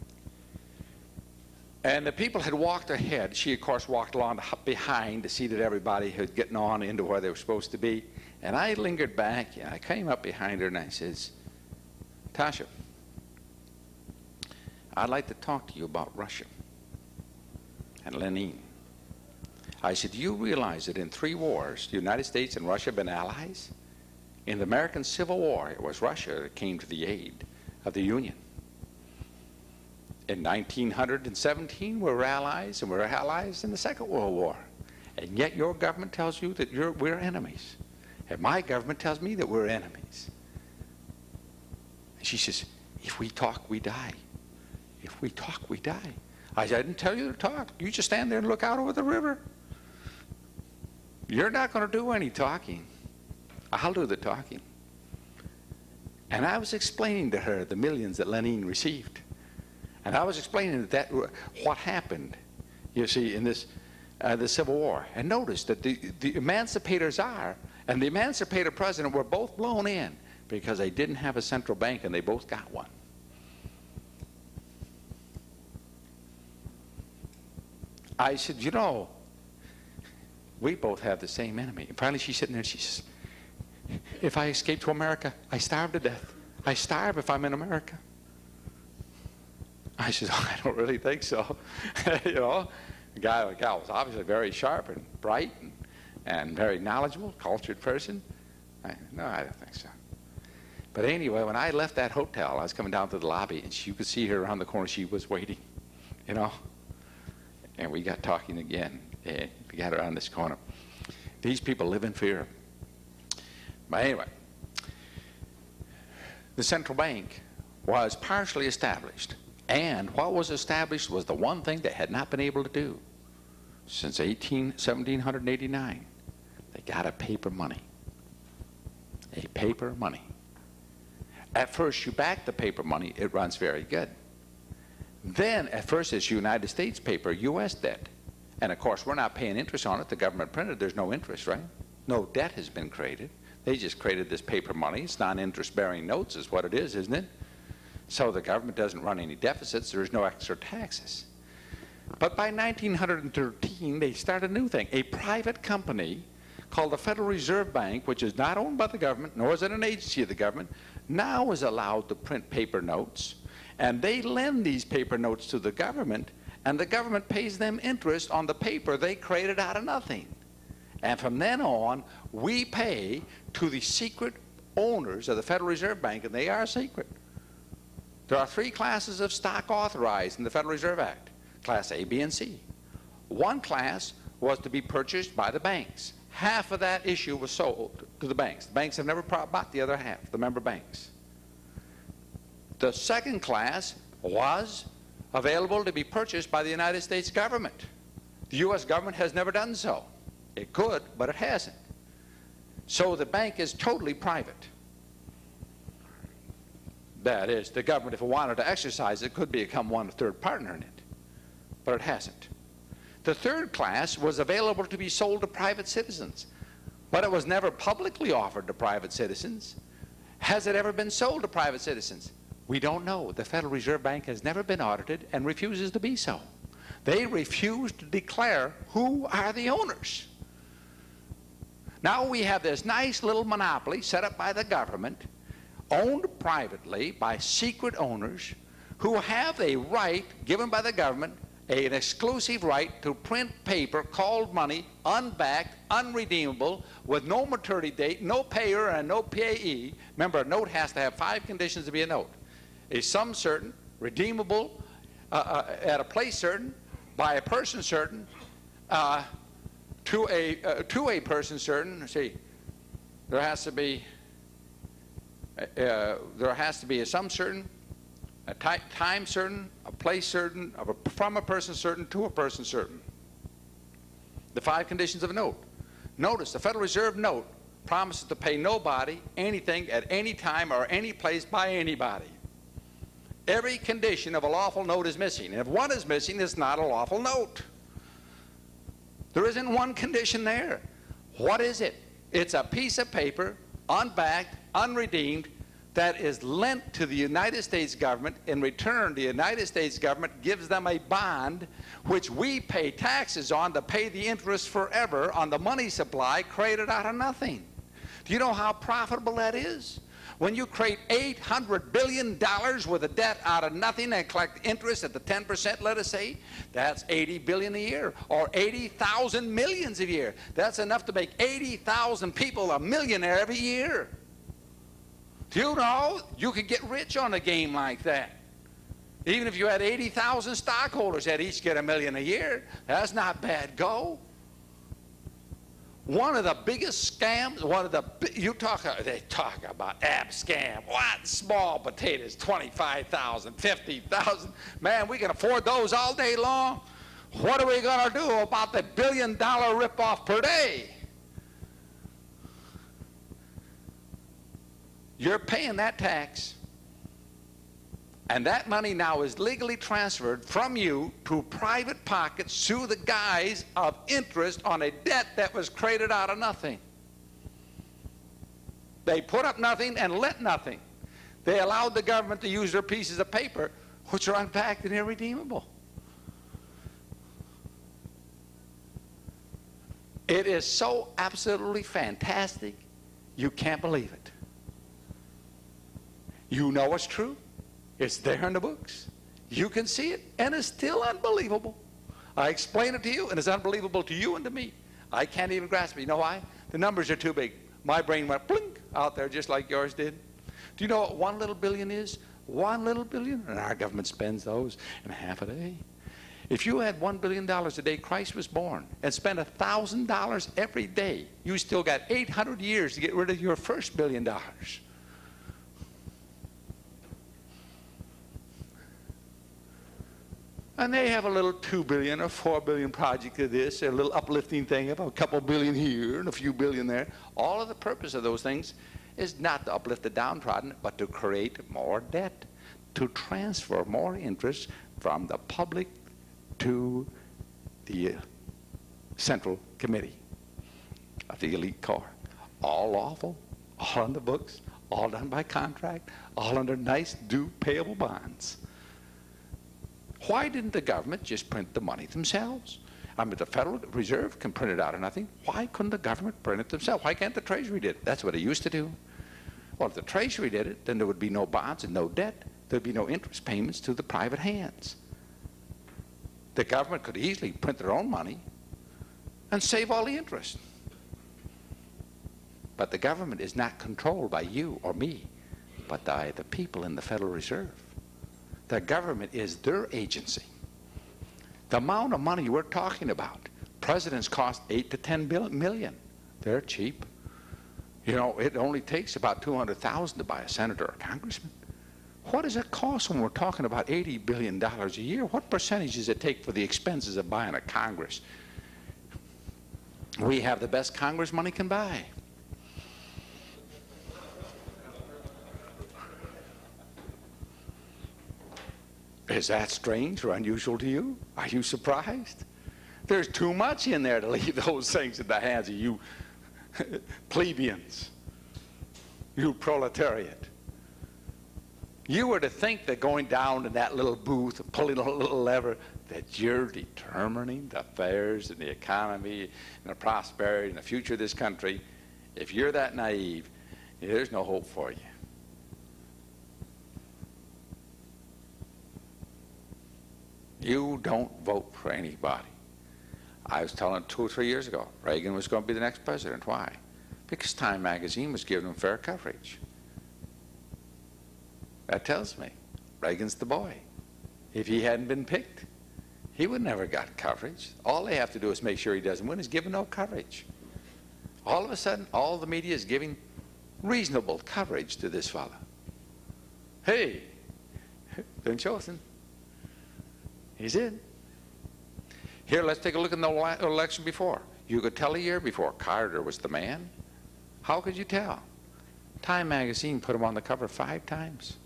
And the people had walked ahead. She, of course, walked along behind to see that everybody was getting on into where they were supposed to be. And I lingered back, and I came up behind her, and I says, Tasha, I'd like to talk to you about Russia and Lenin. I said, do you realize that in 3 wars, the United States and Russia have been allies? In the American Civil War, it was Russia that came to the aid of the Union. In 1917, we were allies, and we were allies in the Second World War. And yet your government tells you that we're enemies. And my government tells me that we're enemies. And she says, if we talk, we die. If we talk, we die. I said, I didn't tell you to talk. You just stand there and look out over the river. You're not going to do any talking. I'll do the talking. And I was explaining to her the millions that Lenin received. And I was explaining that what happened, you see, in this the Civil War. And notice that the emancipator czar and the emancipator president were both blown in because they didn't have a central bank, and they both got one. I said, you know, we both have the same enemy. And finally she's sitting there and she says, if I escape to America, I starve to death. I starve if I'm in America. I said, oh, I don't really think so. You know, the guy was obviously very sharp and bright and very knowledgeable, cultured person. No, I don't think so. But anyway, when I left that hotel, I was coming down to the lobby, and you could see her around the corner. She was waiting, you know. And we got talking again. And we got around this corner. These people live in fear. But anyway, the central bank was partially established. And what was established was the one thing they had not been able to do since 1789. They got a paper money. A paper money. At first, you back the paper money, it runs very good. Then, at first, it's United States paper, U.S. debt. And, of course, we're not paying interest on it. The government printed. There's no interest, right? No debt has been created. They just created this paper money. It's non-interest-bearing notes is what it is, isn't it? So the government doesn't run any deficits. There's no extra taxes. But by 1913, they started a new thing. A private company called the Federal Reserve Bank, which is not owned by the government, nor is it an agency of the government, now is allowed to print paper notes. And they lend these paper notes to the government, and the government pays them interest on the paper they created out of nothing. And from then on, we pay to the secret owners of the Federal Reserve Bank, and they are secret. There are 3 classes of stock authorized in the Federal Reserve Act, Class A, B, and C. One class was to be purchased by the banks. Half of that issue was sold to the banks. The banks have never bought the other half, the member banks. The second class was available to be purchased by the United States government. The U.S. government has never done so. It could, but it hasn't. So the bank is totally private. That is, the government, if it wanted to exercise it, could become one third partner in it. But it hasn't. The third class was available to be sold to private citizens. But it was never publicly offered to private citizens. Has it ever been sold to private citizens? We don't know. The Federal Reserve Bank has never been audited and refuses to be so. They refuse to declare who are the owners. Now we have this nice little monopoly set up by the government, owned privately by secret owners who have a right given by the government, an exclusive right to print paper called money, unbacked, unredeemable, with no maturity date, no payer and no payee. Remember, a note has to have 5 conditions to be a note. A sum certain, redeemable at a place certain, by a person certain, to a person certain. Let's see, there has to be a sum certain, a time certain, a place certain, from a person certain to a person certain. The 5 conditions of a note. Notice the Federal Reserve note promises to pay nobody anything at any time or any place by anybody. Every condition of a lawful note is missing. And if one is missing, it's not a lawful note. There isn't one condition there. What is it? It's a piece of paper, unbacked, unredeemed, that is lent to the United States government. In return, the United States government gives them a bond which we pay taxes on to pay the interest forever on the money supply created out of nothing. Do you know how profitable that is? When you create $800 billion worth of debt out of nothing and collect interest at the 10%, let us say, that's $80 billion a year, or 80,000 millions a year. That's enough to make 80,000 people a millionaire every year. Do you know you could get rich on a game like that? Even if you had 80,000 stockholders that each get $1 million a year, that's not bad go. One of the biggest scams, they talk about app scam. What? Small potatoes, 25,000, 50,000. Man, we can afford those all day long. What are we going to do about the $1 billion ripoff per day? You're paying that tax. And that money now is legally transferred from you to private pockets through the guise of interest on a debt that was created out of nothing. They put up nothing and lent nothing. They allowed the government to use their pieces of paper, which are unpacked and irredeemable. It is so absolutely fantastic, you can't believe it. You know it's true. It's there in the books. You can see it, and it's still unbelievable. I explain it to you, and it's unbelievable to you and to me. I can't even grasp it. You know why? The numbers are too big. My brain went blink out there just like yours did. Do you know what 1 little billion is? 1 little billion? And our government spends those in half a day. If you had $1 billion a day Christ was born and spent $1,000 every day, you still got 800 years to get rid of your first $1 billion. And they have a little 2 billion or 4 billion project of this, a little uplifting thing of a couple billion here and a few billion there. All of the purpose of those things is not to uplift the downtrodden, but to create more debt, to transfer more interest from the public to the Central Committee of the elite corps. All lawful, all on the books, all done by contract, all under nice, due, payable bonds. Why didn't the government just print the money themselves? I mean, the Federal Reserve can print it out of nothing. Why couldn't the government print it themselves? Why can't the Treasury do it? That's what it used to do. Well, if the Treasury did it, then there would be no bonds and no debt. There'd be no interest payments to the private hands. The government could easily print their own money and save all the interest. But the government is not controlled by you or me, but by the people in the Federal Reserve. The government is their agency. The amount of money we're talking about, presidents cost 8 to 10 million. They're cheap. You know, it only takes about 200,000 to buy a senator or congressman. What does it cost when we're talking about $80 billion a year? What percentage does it take for the expenses of buying a Congress? We have the best Congress money can buy. Is that strange or unusual to you? Are you surprised? There's too much in there to leave those things in the hands of you plebeians, you proletariat. You were to think that going down to that little booth and pulling a little lever, that you're determining the affairs and the economy and the prosperity and the future of this country. If you're that naive, there's no hope for you. You don't vote for anybody. I was telling 2 or 3 years ago, Reagan was going to be the next president. Why? Because Time magazine was giving him fair coverage. That tells me Reagan's the boy. If he hadn't been picked, he would never got coverage. All they have to do is make sure he doesn't win, is give him no coverage. All of a sudden, all the media is giving reasonable coverage to this fella. Hey, been chosen. He's in. Here, let's take a look at the election before. You could tell a year before Carter was the man. How could you tell? Time magazine put him on the cover 5 times.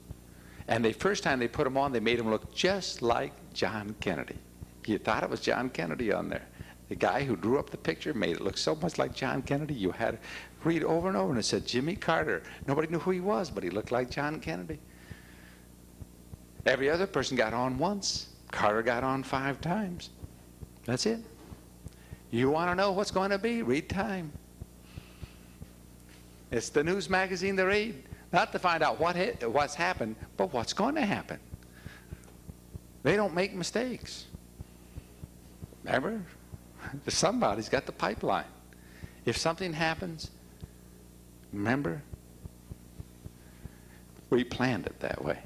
And the first time they put him on, they made him look just like John Kennedy. You thought it was John Kennedy on there. The guy who drew up the picture made it look so much like John Kennedy, you had to read over and over, and it said Jimmy Carter. Nobody knew who he was, but he looked like John Kennedy. Every other person got on once. Carter got on 5 times. That's it. You want to know what's going to be? Read Time. It's the news magazine to read. Not to find out what's happened, but what's going to happen. They don't make mistakes. Remember? Somebody's got the pipeline. If something happens, remember? We planned it that way.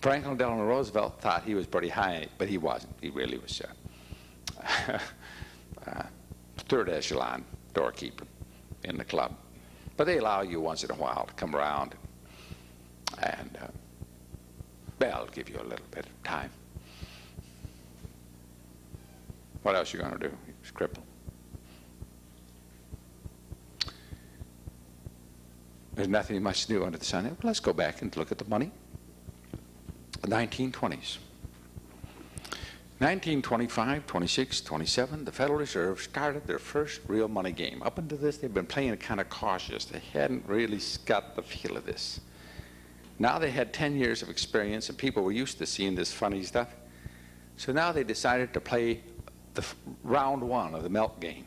Franklin Delano Roosevelt thought he was pretty high, but he wasn't. He really was third echelon doorkeeper in the club. But they allow you once in a while to come around, and they'll give you a little bit of time. What else are you going to do? He was crippled. There's nothing much to do under the sun. Let's go back and look at the money. 1920s. 1925, 26, 27, the Federal Reserve started their first real money game. Up until this, they've been playing it kind of cautious. They hadn't really got the feel of this. Now they had 10 years of experience, and people were used to seeing this funny stuff. So now they decided to play the round one of the milk game.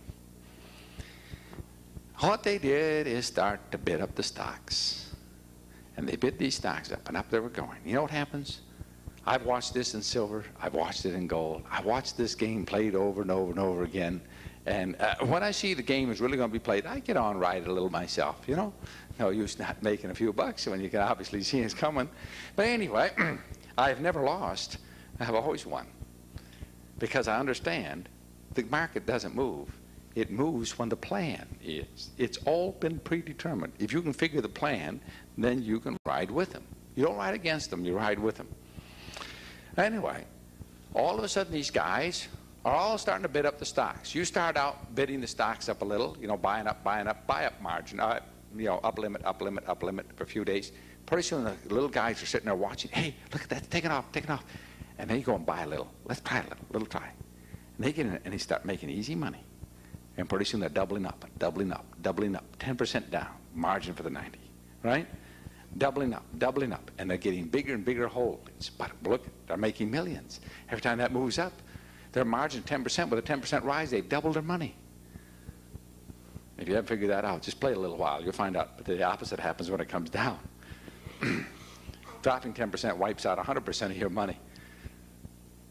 What they did is start to bid up the stocks. And they bid these stocks up, and up they were going. You know what happens? I've watched this in silver. I've watched it in gold. I've watched this game played over and over and over again. And when I see the game is really going to be played, I get on ride a little myself, you know. No use not making a few bucks when you can obviously see it's coming. But anyway, I've never lost. I've always won. Because I understand the market doesn't move. It moves when the plan is. It's all been predetermined. If you can figure the plan, then you can ride with them. You don't ride against them, you ride with them. Anyway, all of a sudden these guys are all starting to bid up the stocks. You start out bidding the stocks up a little, you know, buying up, buy up margin, you know, up limit for a few days. Pretty soon the little guys are sitting there watching, hey, look at that, taking off. And then you go and buy a little. Let's try a little try. And they get in it and they start making easy money. And pretty soon they're doubling up, 10% down, margin for the 90, right? Doubling up, and they're getting bigger and bigger holdings. But look, they're making millions. Every time that moves up, their margin 10%, with a 10% rise, they've doubled their money. If you haven't figured that out, just play a little while, you'll find out. But the opposite happens when it comes down. Dropping 10% wipes out 100% of your money.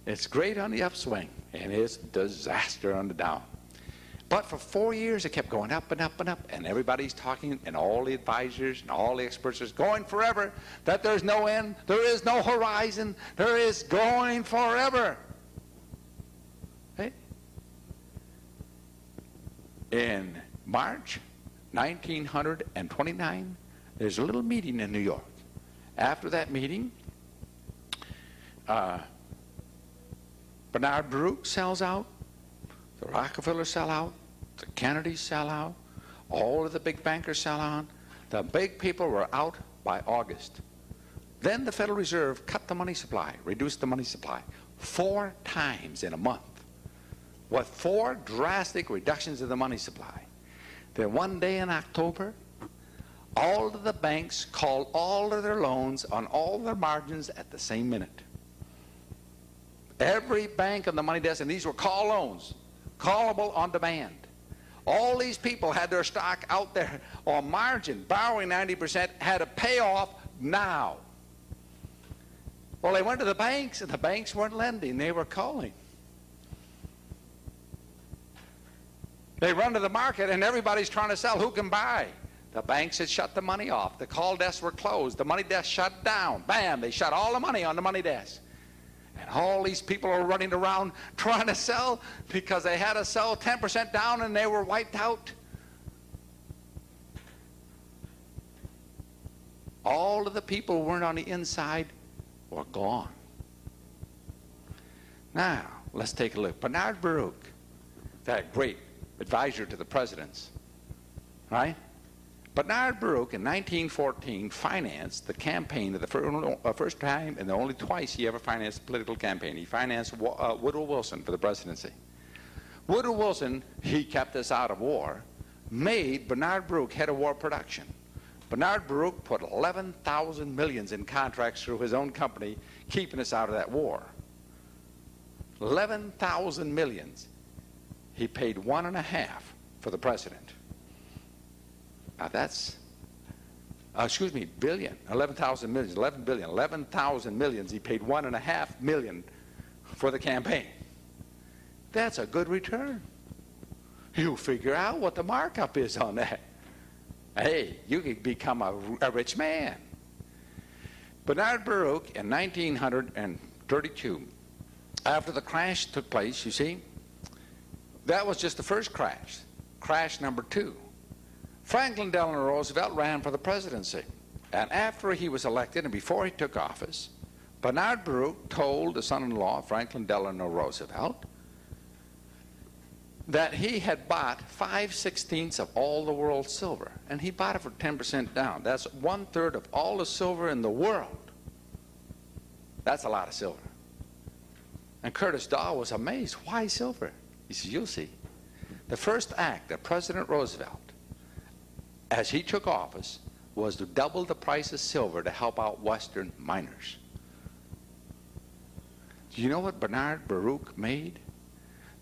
It's great on the upswing, and it's disaster on the down. But for 4 years, it kept going up and up and up, and everybody's talking, and all the advisors and all the experts are going forever, that there's no end, there is no horizon, there is going forever. Hey? In March 1929, there's a little meeting in New York. After that meeting, Bernard Baruch sells out, the Rockefellers sell out, the Kennedys sell out, all of the big bankers sell out. The big people were out by August. Then the Federal Reserve cut the money supply, reduced the money supply 4 times in a month, with 4 drastic reductions of the money supply. Then one day in October, all of the banks called all of their loans on all their margins at the same minute. Every bank on the money desk, and these were call loans, callable on demand. All these people had their stock out there on margin, borrowing 90%, had to pay off now. Well, they went to the banks, and the banks weren't lending, they were calling. They run to the market, and everybody's trying to sell. Who can buy? The banks had shut the money off. The call desks were closed. The money desk shut down. Bam, they shut all the money on the money desk. And all these people are running around trying to sell because they had to sell 10% down and they were wiped out. All of the people who weren't on the inside were gone. Now, let's take a look. Bernard Baruch, that great advisor to the presidents, right? Bernard Baruch in 1914 financed the campaign of the first time and the only twice he ever financed a political campaign. He financed Woodrow Wilson for the presidency. Woodrow Wilson, he kept us out of war, made Bernard Baruch head of war production. Bernard Baruch put 11,000 millions in contracts through his own company, keeping us out of that war. 11,000 millions. He paid 1.5 for the president. Now that's, billion, 11,000 millions, 11 billion, 11,000 millions. He paid 1.5 million for the campaign. That's a good return. You figure out what the markup is on that. Hey, you could become a rich man. Bernard Baruch in 1932, after the crash took place, you see, that was just the first crash. Crash number 2. Franklin Delano Roosevelt ran for the presidency. And after he was elected and before he took office, Bernard Baruch told the son-in-law, Franklin Delano Roosevelt, that he had bought 5/16 of all the world's silver. And he bought it for 10% down. That's 1/3 of all the silver in the world. That's a lot of silver. And Curtis Daw was amazed. Why silver? He says, you'll see. The first act of President Roosevelt, as he took office, was to double the price of silver to help out Western miners. Do you know what Bernard Baruch made?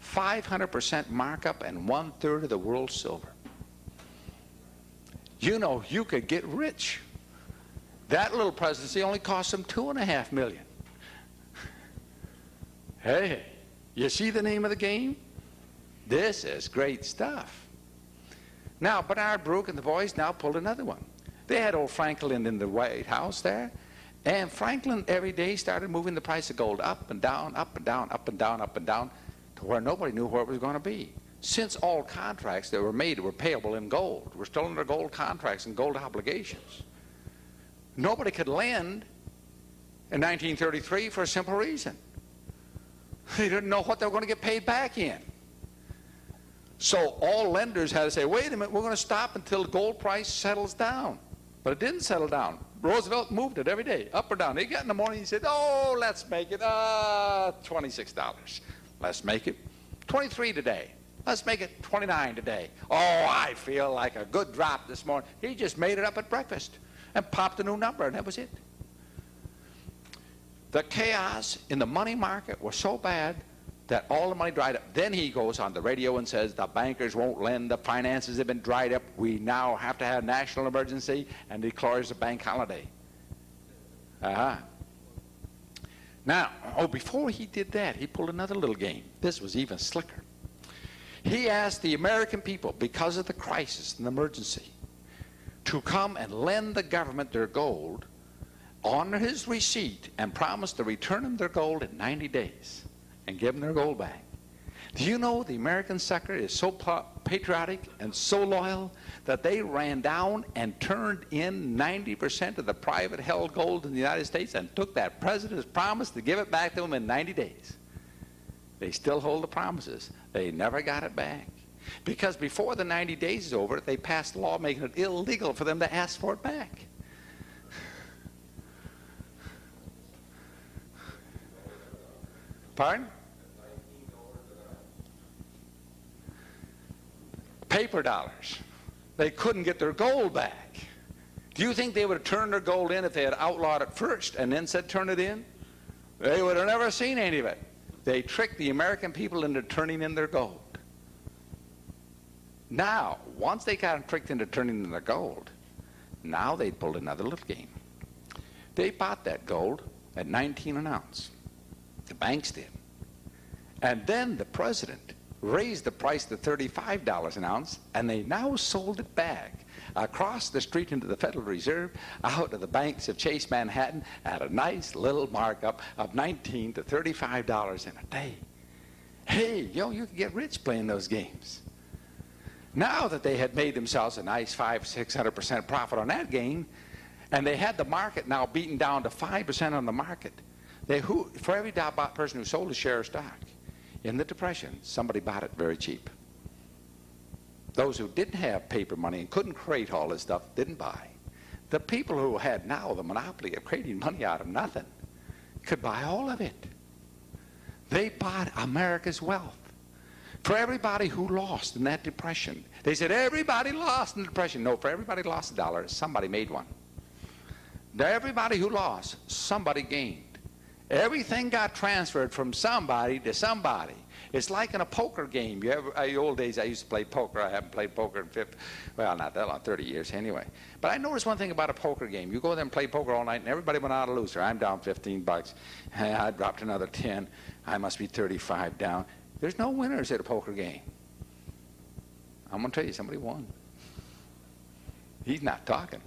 500% markup and 1/3 of the world's silver. You know, you could get rich. That little presidency only cost him $2.5 million. Hey, you see the name of the game? This is great stuff. Now, Bernard Baruch and the boys now pulled another one. They had old Franklin in the White House there, and Franklin every day started moving the price of gold up and down, up and down, up and down, up and down, to where nobody knew where it was going to be. Since all contracts that were made were payable in gold, we're still under gold contracts and gold obligations. Nobody could lend in 1933 for a simple reason. They didn't know what they were going to get paid back in. So all lenders had to say, wait a minute, we're going to stop until the gold price settles down. But it didn't settle down. Roosevelt moved it every day, up or down. He got in the morning, he said, oh, let's make it $26. Let's make it 23 today. Let's make it 29 today. Oh, I feel like a good drop this morning. He just made it up at breakfast and popped a new number, and that was it. The chaos in the money market was so bad that all the money dried up. Then he goes on the radio and says the bankers won't lend, the finances have been dried up, we now have to have national emergency, and declares a bank holiday. Now, before he did that, he pulled another little game. This was even slicker. He asked the American people, because of the crisis and the emergency, to come and lend the government their gold on his receipt and promised to return them their gold in 90 days and give them their gold back. Do you know the American sucker is so patriotic and so loyal that they ran down and turned in 90% of the private held gold in the United States and took that president's promise to give it back to them in 90 days. They still hold the promises. They never got it back. Because before the 90 days is over, they passed a law making it illegal for them to ask for it back. Pardon? Paper dollars. They couldn't get their gold back. Do you think they would have turned their gold in if they had outlawed it first and then said turn it in? They would have never seen any of it. They tricked the American people into turning in their gold. Now, once they got them tricked into turning in their gold, now they pulled another little game. They bought that gold at 19 an ounce. The banks did. And then the president raised the price to $35 an ounce, and they now sold it back across the street into the Federal Reserve, out of the banks of Chase Manhattan at a nice little markup of $19 to $35 in a day. Hey, you could get rich playing those games. Now that they had made themselves a nice 500-600% profit on that gain, and they had the market now beaten down to 5% on the market, for every person who sold a share of stock in the Depression, somebody bought it very cheap. Those who didn't have paper money and couldn't create all this stuff didn't buy. The people who had now the monopoly of creating money out of nothing could buy all of it. They bought America's wealth. For everybody who lost in that Depression, they said everybody lost in the Depression. No, for everybody who lost $1, somebody made one. Everybody who lost, somebody gained. Everything got transferred from somebody to somebody. It's like in a poker game. In the old days, I used to play poker. I haven't played poker in not that long, 30 years anyway. But I noticed one thing about a poker game. You go there and play poker all night, and everybody went out a loser. I'm down 15 bucks. I dropped another 10. I must be 35 down. There's no winners at a poker game. I'm going to tell you, somebody won. He's not talking.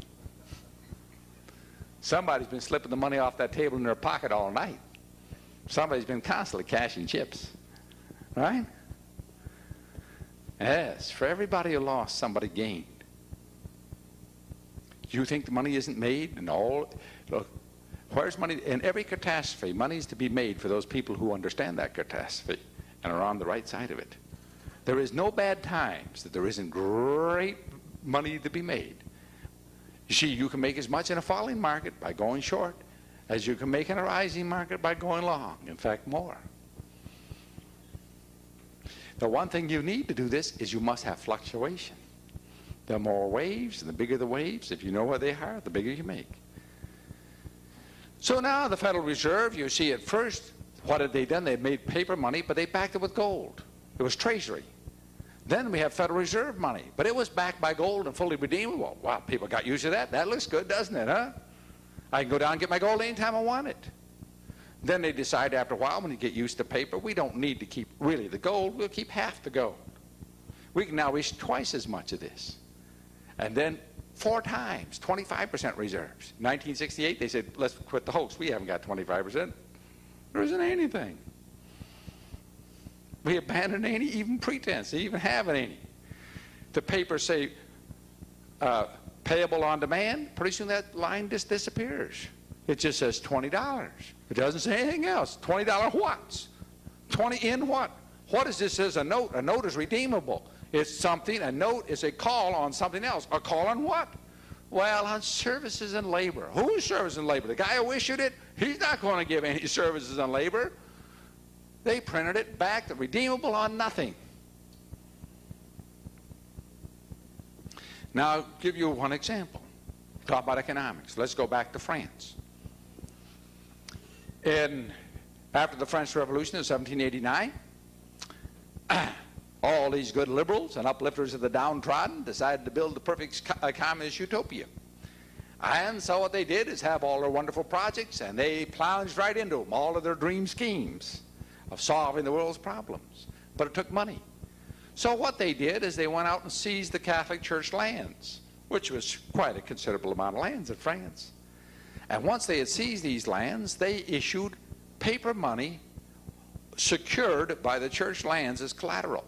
Somebody's been slipping the money off that table in their pocket all night. Somebody's been constantly cashing chips. Right? Yes, for everybody who lost, somebody gained. You think the money isn't made and all? Look, where's money? In every catastrophe, money is to be made for those people who understand that catastrophe and are on the right side of it. There is no bad times that there isn't great money to be made. You see, you can make as much in a falling market by going short as you can make in a rising market by going long. In fact, more. The one thing you need to do this is you must have fluctuation. The more waves and the bigger the waves, if you know where they are, the bigger you make. So now the Federal Reserve, you see at first, what had they done? They made paper money, but they backed it with gold. It was treasury. Then we have Federal Reserve money, but it was backed by gold and fully redeemable. Wow, people got used to that. That looks good, doesn't it, huh? I can go down and get my gold anytime I want it. Then they decide after a while, when you get used to paper, we don't need to keep really the gold. We'll keep half the gold. We can now issue twice as much of this. And then 4 times, 25% reserves. In 1968, they said, let's quit the hoax. We haven't got 25%. There isn't anything. We abandoned any even pretense to even having any. The papers say payable on demand. Pretty soon that line just disappears. It just says $20. It doesn't say anything else. $20 what? 20 in what? What is this as a note? A note is redeemable. It's something. A note is a call on something else. A call on what? Well, on services and labor. Whose services and labor? The guy who issued it? He's not going to give any services and labor. They printed it back, the redeemable on nothing. Now, I'll give you one example. Talk about economics. Let's go back to France. After the French Revolution of 1789, all these good liberals and uplifters of the downtrodden decided to build the perfect communist utopia. And so what they did is have all their wonderful projects, and they plunged right into them, all of their dream schemes of solving the world's problems. But it took money. So what they did is they went out and seized the Catholic Church lands, which was quite a considerable amount of lands in France. And once they had seized these lands, they issued paper money secured by the church lands as collateral.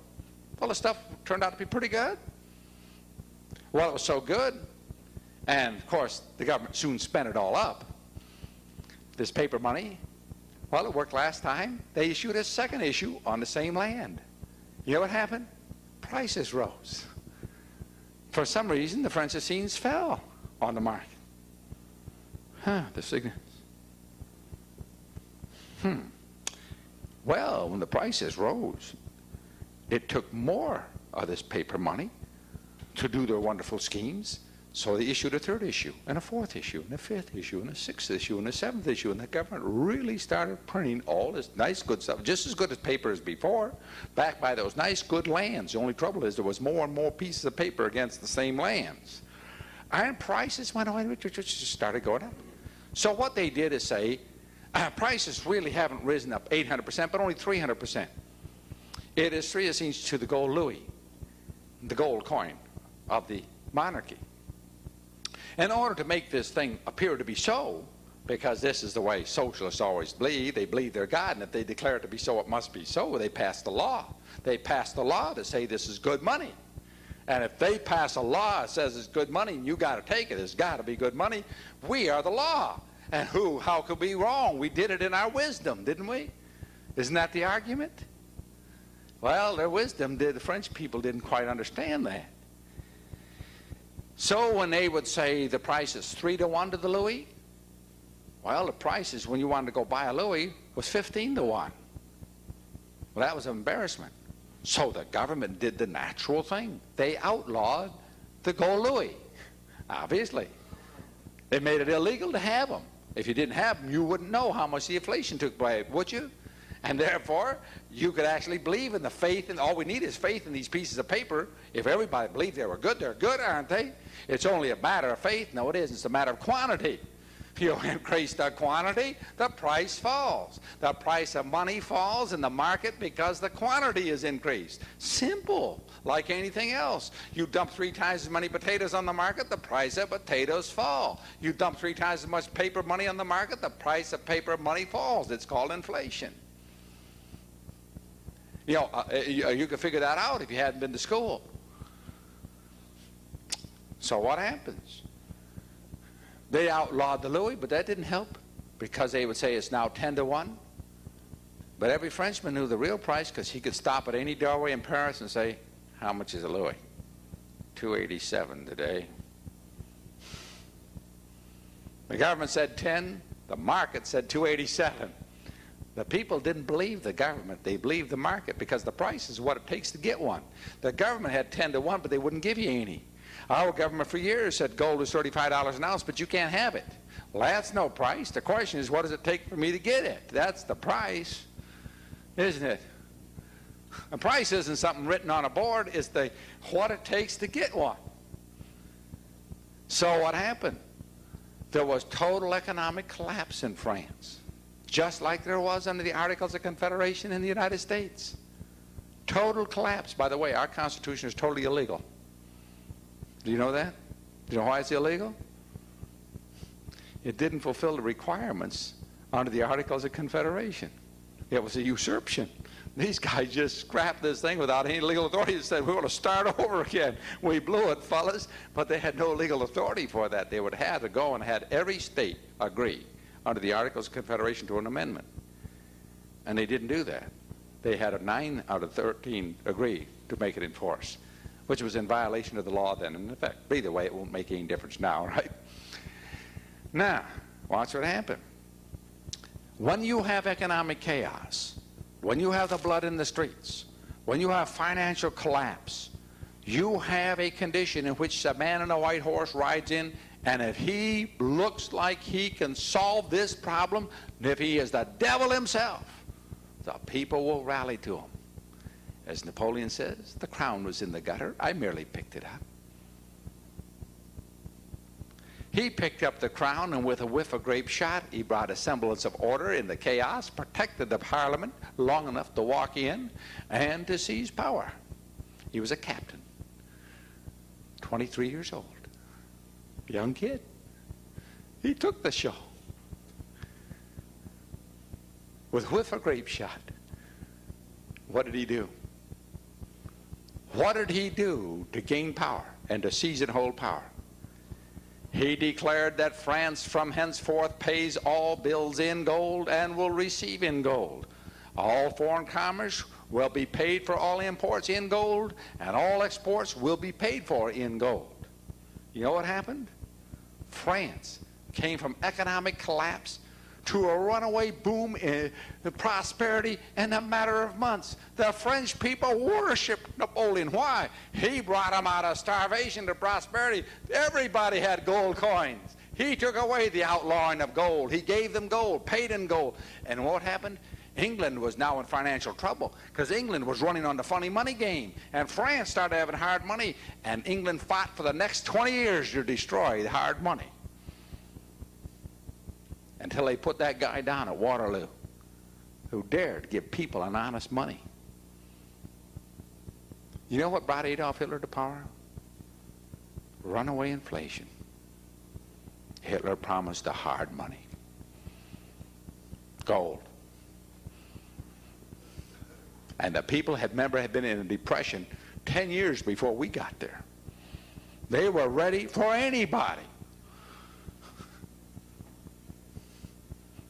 Well, the stuff turned out to be pretty good. Well, it was so good, and of course the government soon spent it all up, this paper money. Well, it worked last time. They issued a second issue on the same land. You know what happened? Prices rose. For some reason, the Franciscans fell on the market. The signals. Well, when the prices rose, it took more of this paper money to do their wonderful schemes. So they issued a third issue, and a fourth issue, and a fifth issue, and a sixth issue, and a seventh issue, and the government really started printing all this nice good stuff, just as good as paper as before, backed by those nice good lands. The only trouble is there was more and more pieces of paper against the same lands. And prices went on, just started going up. So what they did is say, prices really haven't risen up 800%, but only 300%. It is 3 cents to the gold louis, the gold coin of the monarchy. In order to make this thing appear to be so, because this is the way socialists always believe, they believe they're God, and if they declare it to be so, it must be so. They passed a law. They passed a law to say this is good money. And if they pass a law that says it's good money, and you got to take it, it's got to be good money, we are the law. And how could we be wrong? We did it in our wisdom, didn't we? Isn't that the argument? Well, their wisdom, the French people didn't quite understand that. So when they would say the price is 3 to 1 to the louis, well, the price is when you wanted to go buy a louis was 15 to 1. Well, that was an embarrassment. So the government did the natural thing. They outlawed the gold louis, obviously. They made it illegal to have them. If you didn't have them, you wouldn't know how much the inflation took place, would you? And therefore, you could actually believe in the faith, and all we need is faith in these pieces of paper. If everybody believed they were good, they're good, aren't they? It's only a matter of faith. No, it isn't. It's a matter of quantity. If you increase the quantity, the price falls. The price of money falls in the market because the quantity is increased. Simple, like anything else. You dump 3 times as many potatoes on the market, the price of potatoes fall. You dump 3 times as much paper money on the market, the price of paper money falls. It's called inflation. You know, you could figure that out if you hadn't been to school. So what happens? They outlawed the louis, but that didn't help because they would say it's now 10 to 1. But every Frenchman knew the real price because he could stop at any doorway in Paris and say, how much is a louis? $2.87 today. The government said 10, The market said 287. The people didn't believe the government. They believed the market because the price is what it takes to get one. The government had 10 to 1, but they wouldn't give you any. Our government for years said gold was $35 an ounce, but you can't have it. Well, that's no price. The question is, what does it take for me to get it? That's the price, isn't it? The price isn't something written on a board. It's what it takes to get one. So what happened? There was total economic collapse in France, just like there was under the Articles of Confederation in the United States. Total collapse. By the way, our Constitution is totally illegal. Do you know that? Do you know why it's illegal? It didn't fulfill the requirements under the Articles of Confederation. It was a usurpation. These guys just scrapped this thing without any legal authority and said, we're going to start over again. We blew it, fellas. But they had no legal authority for that. They would have to go and had every state agree under the Articles of Confederation to an amendment. And they didn't do that. They had 9 out of 13 agree to make it in force, which was in violation of the law then in effect. Either way, it won't make any difference now, right? Now, watch what happened. When you have economic chaos, when you have the blood in the streets, when you have financial collapse, you have a condition in which a man on a white horse rides in, and if he looks like he can solve this problem, if he is the devil himself, the people will rally to him. As Napoleon says, the crown was in the gutter. I merely picked it up. He picked up the crown, and with a whiff of grape shot, he brought a semblance of order in the chaos, protected the Parliament long enough to walk in and to seize power. He was a captain, 23 years old, young kid. He took the show with a whiff of grape shot. What did he do? What did he do to gain power and to seize and hold power? He declared that France from henceforth pays all bills in gold and will receive in gold. All foreign commerce will be paid for all imports in gold, and all exports will be paid for in gold. You know what happened? France came from economic collapse to a runaway boom in prosperity in a matter of months. The French people worshipped Napoleon. Why? He brought them out of starvation to prosperity. Everybody had gold coins. He took away the outlawing of gold. He gave them gold, paid in gold. And what happened? England was now in financial trouble because England was running on the funny money game. And France started having hard money. And England fought for the next 20 years to destroy the hard money, until they put that guy down at Waterloo who dared give people an honest money. You know what brought Adolf Hitler to power? Runaway inflation. Hitler promised the hard money. Gold. And the people had been in a depression 10 years before we got there. They were ready for anybody.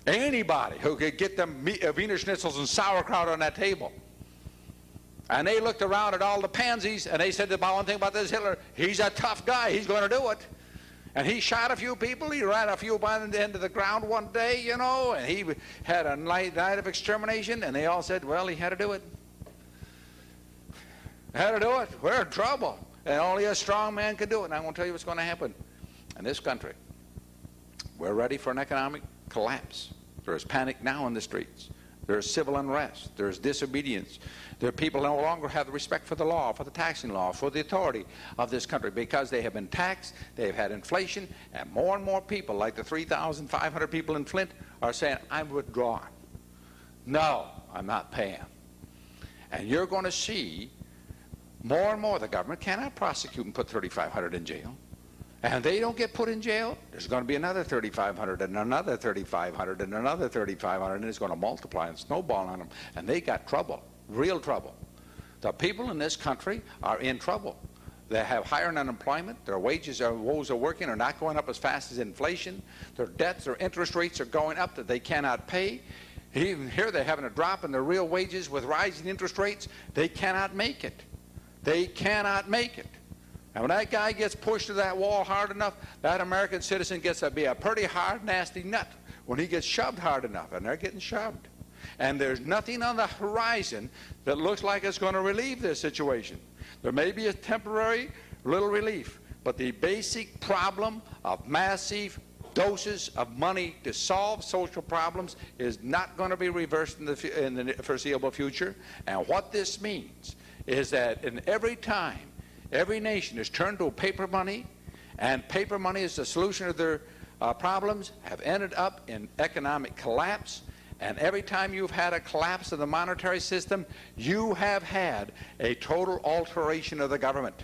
Anybody who could get them Wiener Schnitzels and sauerkraut on that table. And they looked around at all the pansies, and they said about one thing about this Hitler: he's a tough guy, he's going to do it. And he shot a few people, he ran a few by the end of the ground one day, you know, and he had a night of extermination, and they all said, well, he had to do it. Had to do it. We're in trouble. And only a strong man could do it. And I'm going to tell you what's going to happen in this country. We're ready for an economic collapse. There is panic now in the streets. There is civil unrest. There is disobedience. There are people no longer have the respect for the law, for the taxing law, for the authority of this country, because they have been taxed, they've had inflation, and more people, like the 3,500 people in Flint, are saying, I'm withdrawing. No, I'm not paying. And you're going to see more and more the government cannot prosecute and put 3,500 in jail. And they don't get put in jail, there's going to be another 3,500 and another 3,500 and another 3,500, and it's going to multiply and snowball on them. And they got trouble, real trouble. The people in this country are in trouble. They have higher unemployment. Their wages are, those are working are not going up as fast as inflation. Their debts, their interest rates are going up that they cannot pay. Even here they're having a drop in their real wages with rising interest rates. They cannot make it. They cannot make it. And when that guy gets pushed to that wall hard enough, that American citizen gets to be a pretty hard, nasty nut when he gets shoved hard enough, and they're getting shoved. And there's nothing on the horizon that looks like it's going to relieve this situation. There may be a temporary little relief, but the basic problem of massive doses of money to solve social problems is not going to be reversed in the foreseeable future. And what this means is that in every time, every nation is turned to paper money, and paper money is the solution of their problems, have ended up in economic collapse. And every time you've had a collapse of the monetary system, you have had a total alteration of the government.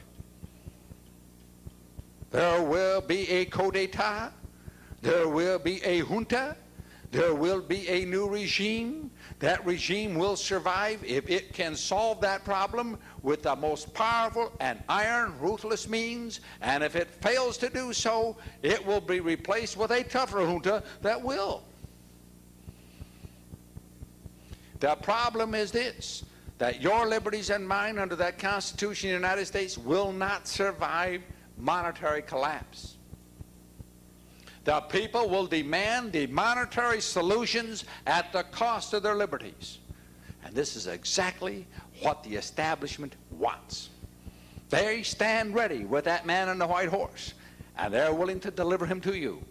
There will be a coup d'etat. There will be a junta. There will be a new regime. That regime will survive if it can solve that problem with the most powerful and iron, ruthless means. And if it fails to do so, it will be replaced with a tougher junta that will. The problem is this, that your liberties and mine under that Constitution of the United States will not survive monetary collapse. The people will demand the monetary solutions at the cost of their liberties. And this is exactly what the establishment wants. They stand ready with that man on the white horse, and they're willing to deliver him to you.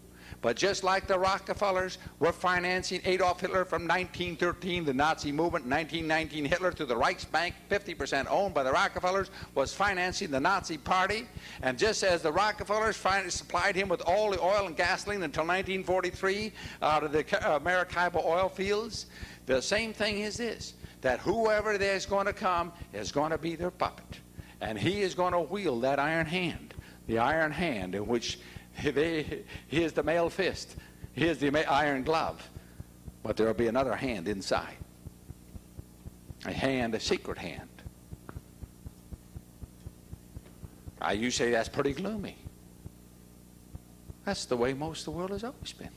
But just like the Rockefellers were financing Adolf Hitler from 1913, the Nazi movement, 1919 Hitler through the Reichsbank, 50% owned by the Rockefellers, was financing the Nazi party. And just as the Rockefellers supplied him with all the oil and gasoline until 1943 out of the Maracaibo oil fields, the same thing is this, that whoever there's going to come is going to be their puppet. And he is going to wield that iron hand, the iron hand in which he is the male fist. He is the iron glove. But there will be another hand inside. A hand, a secret hand. You say that's pretty gloomy. That's the way most of the world has always been.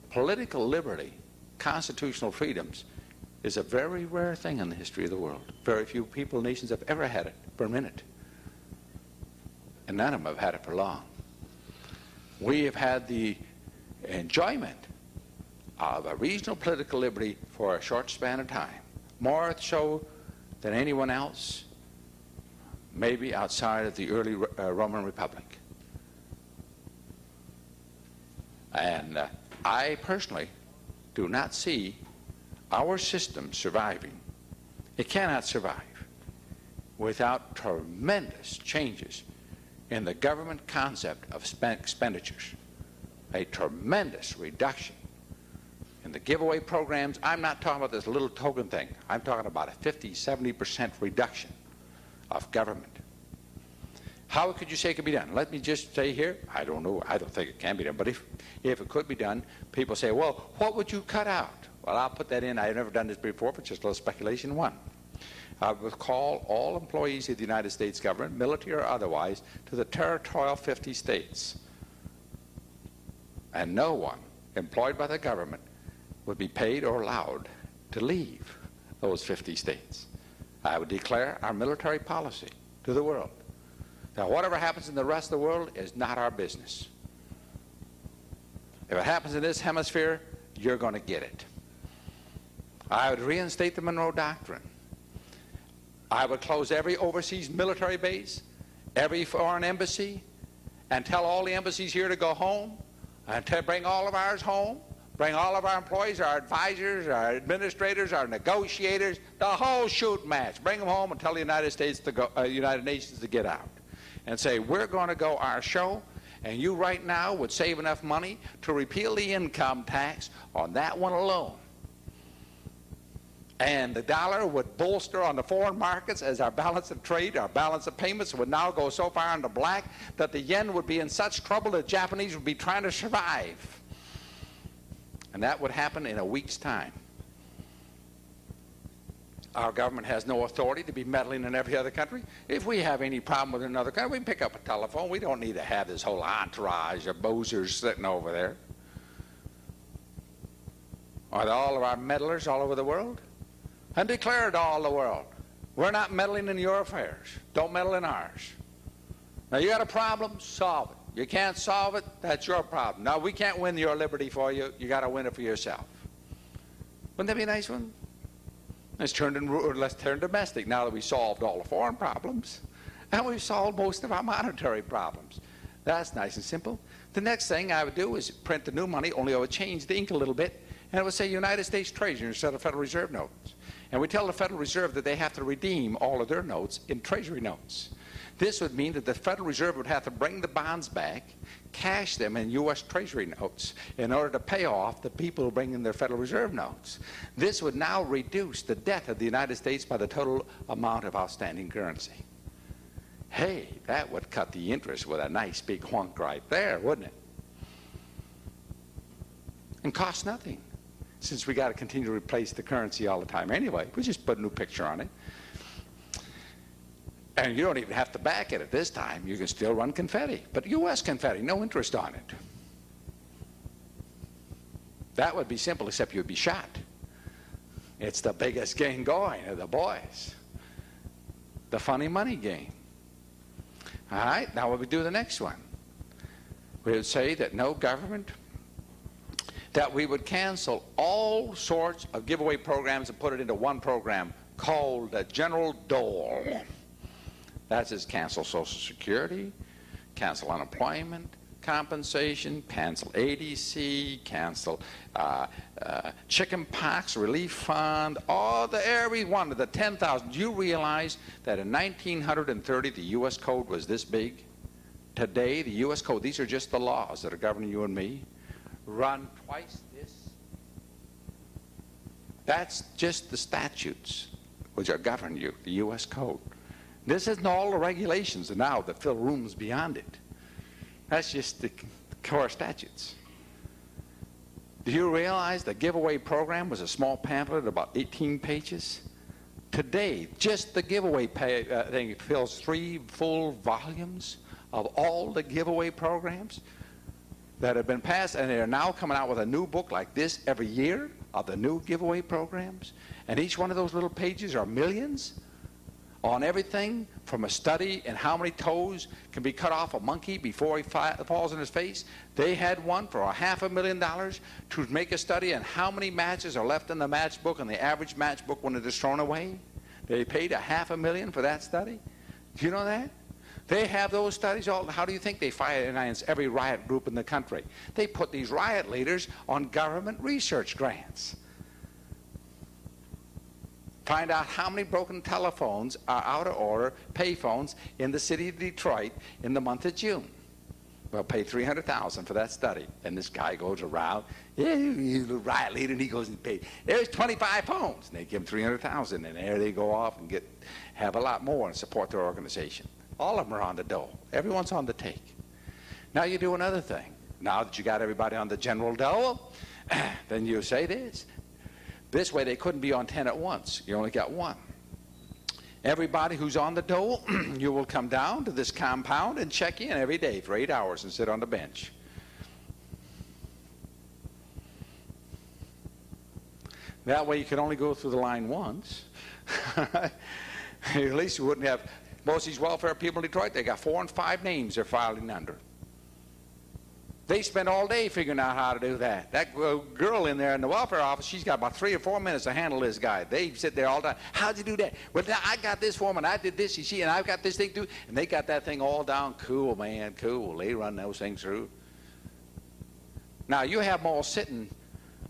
Political liberty, constitutional freedoms, is a very rare thing in the history of the world. Very few people, nations have ever had it for a minute. And none of them have had it for long. We have had the enjoyment of a regional political liberty for a short span of time, more so than anyone else, maybe outside of the early Roman Republic. And I personally do not see our system surviving. It cannot survive without tremendous changes in the government concept of expenditures, a tremendous reduction in the giveaway programs. I'm not talking about this little token thing. I'm talking about a 50-70% reduction of government. How could you say it could be done? Let me just say here, I don't know, I don't think it can be done, but if it could be done, people say, well, what would you cut out? Well, I'll put that in. I've never done this before, but just a little speculation. One, I would call all employees of the United States government, military or otherwise, to the territorial 50 states. And no one employed by the government would be paid or allowed to leave those 50 states. I would declare our military policy to the world. Now, whatever happens in the rest of the world is not our business. If it happens in this hemisphere, you're going to get it. I would reinstate the Monroe Doctrine. I would close every overseas military base, every foreign embassy, and tell all the embassies here to go home, and to bring all of ours home, bring all of our employees, our advisors, our administrators, our negotiators, the whole shoot match. Bring them home and tell the United States to go, United Nations to get out. And say, we're going to go our show, and you right now would save enough money to repeal the income tax on that one alone. And the dollar would bolster on the foreign markets as our balance of trade, our balance of payments would now go so far into black that the yen would be in such trouble the Japanese would be trying to survive. And that would happen in a week's time. Our government has no authority to be meddling in every other country. If we have any problem with another country, we can pick up a telephone. We don't need to have this whole entourage of bozers sitting over there. Are all of our meddlers all over the world? And declare to all the world, we're not meddling in your affairs. Don't meddle in ours. Now, you got a problem? Solve it. You can't solve it, that's your problem. No, we can't win your liberty for you. You got to win it for yourself. Wouldn't that be a nice one? Let's turn domestic now that we solved all the foreign problems. And we've solved most of our monetary problems. That's nice and simple. The next thing I would do is print the new money, only I would change the ink a little bit, and it would say United States Treasury instead of Federal Reserve notes. And we tell the Federal Reserve that they have to redeem all of their notes in Treasury notes. This would mean that the Federal Reserve would have to bring the bonds back, cash them in U.S. Treasury notes in order to pay off the people who bring in their Federal Reserve notes. This would now reduce the debt of the United States by the total amount of outstanding currency. Hey, that would cut the interest with a nice big hunk right there, wouldn't it? And cost nothing, since we got to continue to replace the currency all the time anyway. We just put a new picture on it. And you don't even have to back it at this time. You can still run confetti, but U.S. confetti, no interest on it. That would be simple, except you'd be shot. It's the biggest game going of the boys. The funny money game. All right, now what we do the next one? We would say that no government, that we would cancel all sorts of giveaway programs and put it into one program called the General Dole. That is cancel Social Security, cancel unemployment compensation, cancel ADC, cancel chicken pox relief fund, every one of the 10,000. Do you realize that in 1930 the U.S. Code was this big? Today the U.S. Code, these are just the laws that are governing you and me, run twice this. That's just the statutes which are governing you, the U.S. Code. This isn't all the regulations now that fill rooms beyond it. That's just the core statutes. Do you realize the giveaway program was a small pamphlet, about 18 pages? Today, just the giveaway thing fills 3 full volumes of all the giveaway programs that have been passed, and they're now coming out with a new book like this every year of the new giveaway programs. And each one of those little pages are millions on everything from a study in how many toes can be cut off a monkey before he falls on his face. They had one for $500,000 to make a study on how many matches are left in the matchbook and the average matchbook when it is thrown away. They paid $500,000 for that study. Do you know that? They have those studies. How do you think they finance every riot group in the country? They put these riot leaders on government research grants. Find out how many broken telephones are out of order, payphones, in the city of Detroit in the month of June. We'll pay $300,000 for that study. And this guy goes around, he's a riot leader, and he goes and pays. There's 25 phones. And they give him $300,000, and there they go off and have a lot more and support their organization. All of them are on the dole. Everyone's on the take. Now you do another thing. Now that you got everybody on the general dole, then you say this. This way they couldn't be on 10 at once. You only got one. Everybody who's on the dole, you will come down to this compound and check in every day for 8 hours and sit on the bench. That way you can only go through the line once. At least you wouldn't have, most of these welfare people in Detroit, they got 4 and 5 names they're filing under. They spend all day figuring out how to do that. That girl in there in the welfare office, she's got about 3 or 4 minutes to handle this guy. They sit there all the time. How'd you do that? Well, I got this form, and I did this, you see, and I've got this thing too. And they got that thing all down. Cool, man, cool. They run those things through. Now, you have them all sitting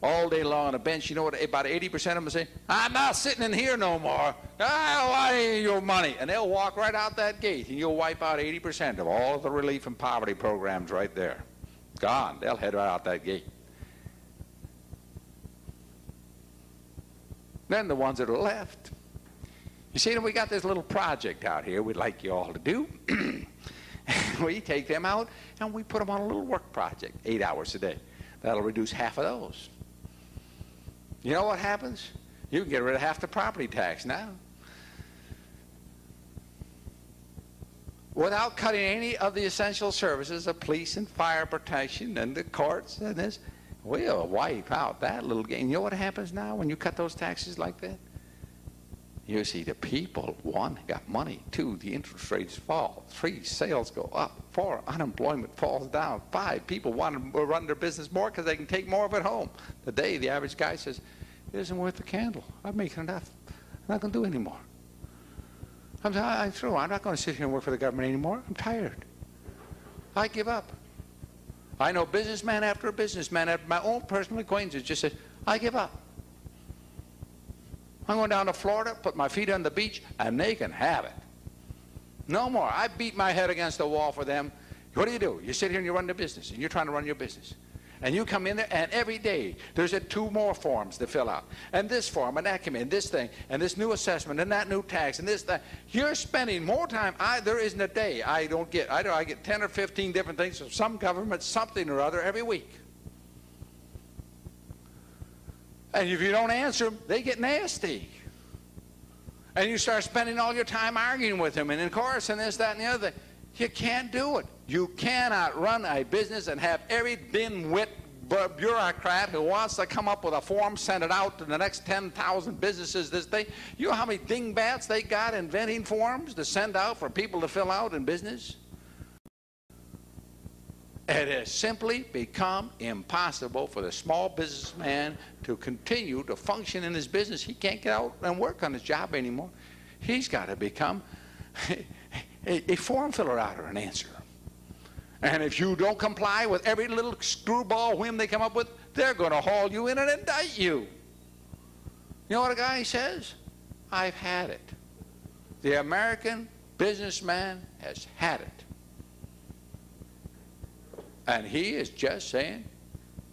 all day long on a bench. You know what? About 80% of them say, I'm not sitting in here no more. I need your money. And they'll walk right out that gate, and you'll wipe out 80% of all of the relief and poverty programs right there. Gone. They'll head right out that gate. Then the ones that are left. You see, we got this little project out here we'd like you all to do. We take them out and we put them on a little work project, 8 hours a day. That'll reduce half of those. You know what happens? You can get rid of half the property tax now. Without cutting any of the essential services of police and fire protection and the courts and this, we'll wipe out that little game. You know what happens now when you cut those taxes like that? You see, the people, one, got money. Two, the interest rates fall. Three, sales go up. Four, unemployment falls down. Five, people want to run their business more because they can take more of it home. Today, the average guy says, it isn't worth the candle. I'm making enough. I'm not going to do any more. I'm through. I'm not going to sit here and work for the government anymore. I'm tired. I give up. I know businessman after businessman, after my own personal acquaintances just said, I give up. I'm going down to Florida, put my feet on the beach, and they can have it. No more. I beat my head against the wall for them. What do? You sit here and you run the business, and you're trying to run your business. And you come in there, and every day there's 2 more forms to fill out. And this form, and that come in, this thing, and this new assessment, and that new tax, and this, that. You're spending more time. There isn't a day I don't get. I get 10 or 15 different things from some government, something or other, every week. And if you don't answer them, they get nasty. And you start spending all your time arguing with them, and in course, and this, that, and the other thing. You can't do it. You cannot run a business and have every dimwit bureaucrat who wants to come up with a form, send it out to the next 10,000 businesses this thing. You know how many dingbats they got inventing forms to send out for people to fill out in business? It has simply become impossible for the small businessman to continue to function in his business. He can't get out and work on his job anymore. He's got to become a form filler out or an answer. And if you don't comply with every little screwball whim they come up with, they're going to haul you in and indict you. You know what a guy says? I've had it. The American businessman has had it. And he is just saying,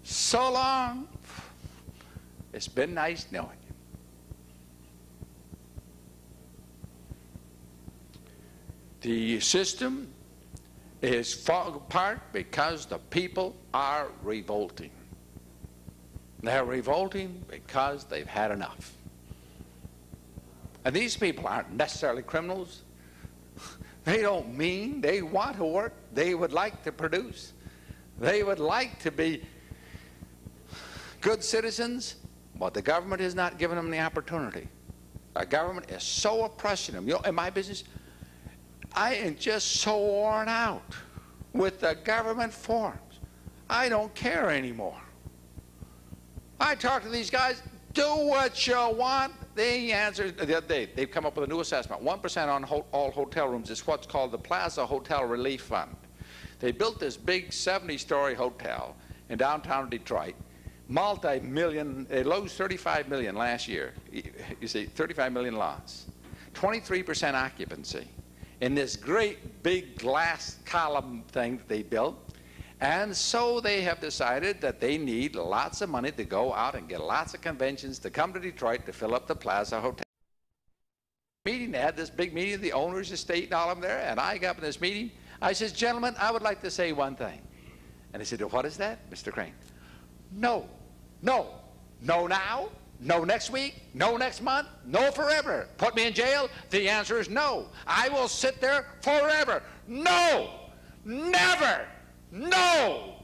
so long. It's been nice knowing you. The system is falling apart because the people are revolting. They're revolting because they've had enough. And these people aren't necessarily criminals. They don't mean. They want to work. They would like to produce. They would like to be good citizens, but the government has not given them the opportunity. The government is so oppressing them. You know, in my business, I am just so worn out with the government forms. I don't care anymore. I talk to these guys, do what you want. The answer, the other day, they've come up with a new assessment. 1% on all hotel rooms is what's called the Plaza Hotel Relief Fund. They built this big 70-story hotel in downtown Detroit, multi-million. They lost 35 million last year. You see, 35 million loss, 23% occupancy in this great big glass column thing that they built. And so they have decided that they need lots of money to go out and get lots of conventions to come to Detroit to fill up the Plaza Hotel. Meeting, they had this big meeting of the owners, estate, and all of them there, and I got up in this meeting. I says, gentlemen, I would like to say one thing. And they said, what is that, Mr. Crane? No, no, no now, no next week, no next month, no forever. Put me in jail? The answer is no. I will sit there forever. No, never, no.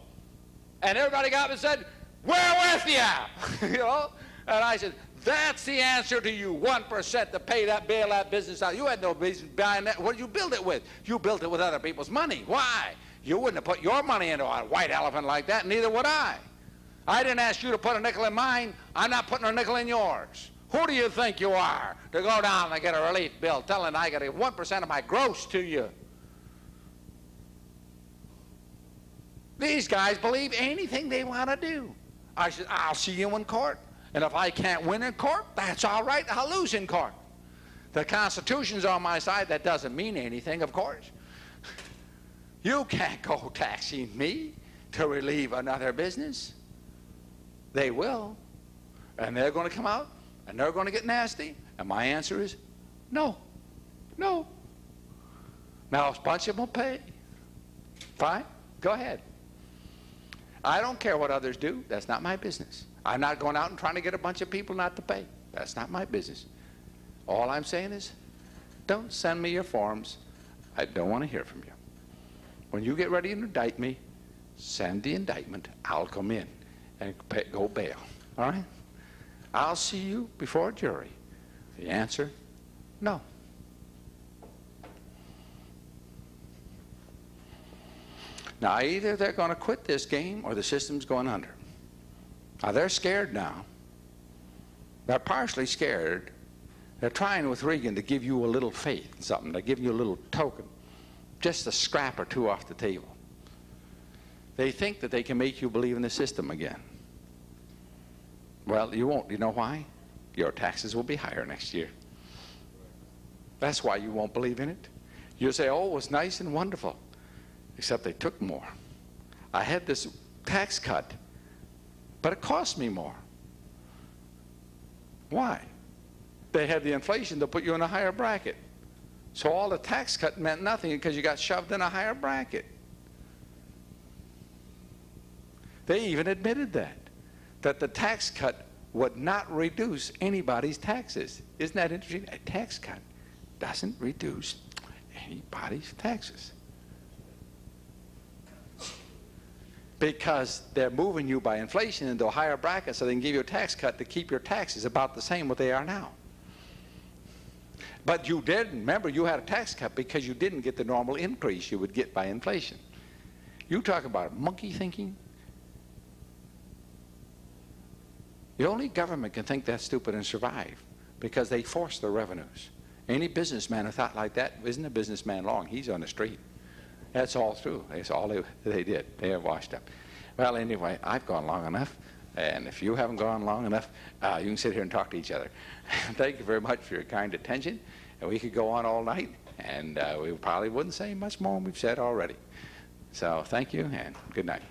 And everybody got up and said, we're with you. You know? And I said, that's the answer to you, 1% to pay that, bail that business out. You had no business buying that. What did you build it with? You built it with other people's money. Why? You wouldn't have put your money into a white elephant like that, neither would I. I didn't ask you to put a nickel in mine. I'm not putting a nickel in yours. Who do you think you are to go down and get a relief bill telling I got to give 1% of my gross to you? These guys believe anything they want to do. I said, I'll see you in court. And if I can't win in court, that's all right. I'll lose in court. The Constitution's on my side. That doesn't mean anything, of course. You can't go taxing me to relieve another business. They will. And they're going to come out, and they're going to get nasty. And my answer is, no. No. Now, a bunch of them will pay. Fine. Go ahead. I don't care what others do. That's not my business. I'm not going out and trying to get a bunch of people not to pay. That's not my business. All I'm saying is, don't send me your forms. I don't want to hear from you. When you get ready to indict me, send the indictment. I'll come in and go bail. All right? I'll see you before a jury. The answer No. Now, either they're going to quit this game or the system's going under. Now, they're scared now. They're partially scared. They're trying with Reagan to give you a little faith in something. They're giving you a little token, just a scrap or two off the table. They think that they can make you believe in the system again. Well, you won't. You know why? Your taxes will be higher next year. That's why you won't believe in it. You'll say, oh, it was nice and wonderful. Except they took more. I had this tax cut, but it cost me more. Why? They had the inflation to put you in a higher bracket. So all the tax cut meant nothing because you got shoved in a higher bracket. They even admitted that the tax cut would not reduce anybody's taxes. Isn't that interesting? A tax cut doesn't reduce anybody's taxes. Because they're moving you by inflation into a higher bracket so they can give you a tax cut to keep your taxes about the same what they are now. But you didn't. Remember, you had a tax cut because you didn't get the normal increase you would get by inflation. You talk about monkey thinking. The only government can think that stupid and survive because they force their revenues. Any businessman who thought like that isn't a businessman long. He's on the street. That's all through. That's all they did. They are washed up. Well, anyway, I've gone long enough. And if you haven't gone long enough, you can sit here and talk to each other. Thank you very much for your kind attention. And we could go on all night. And we probably wouldn't say much more than we've said already. So thank you and good night.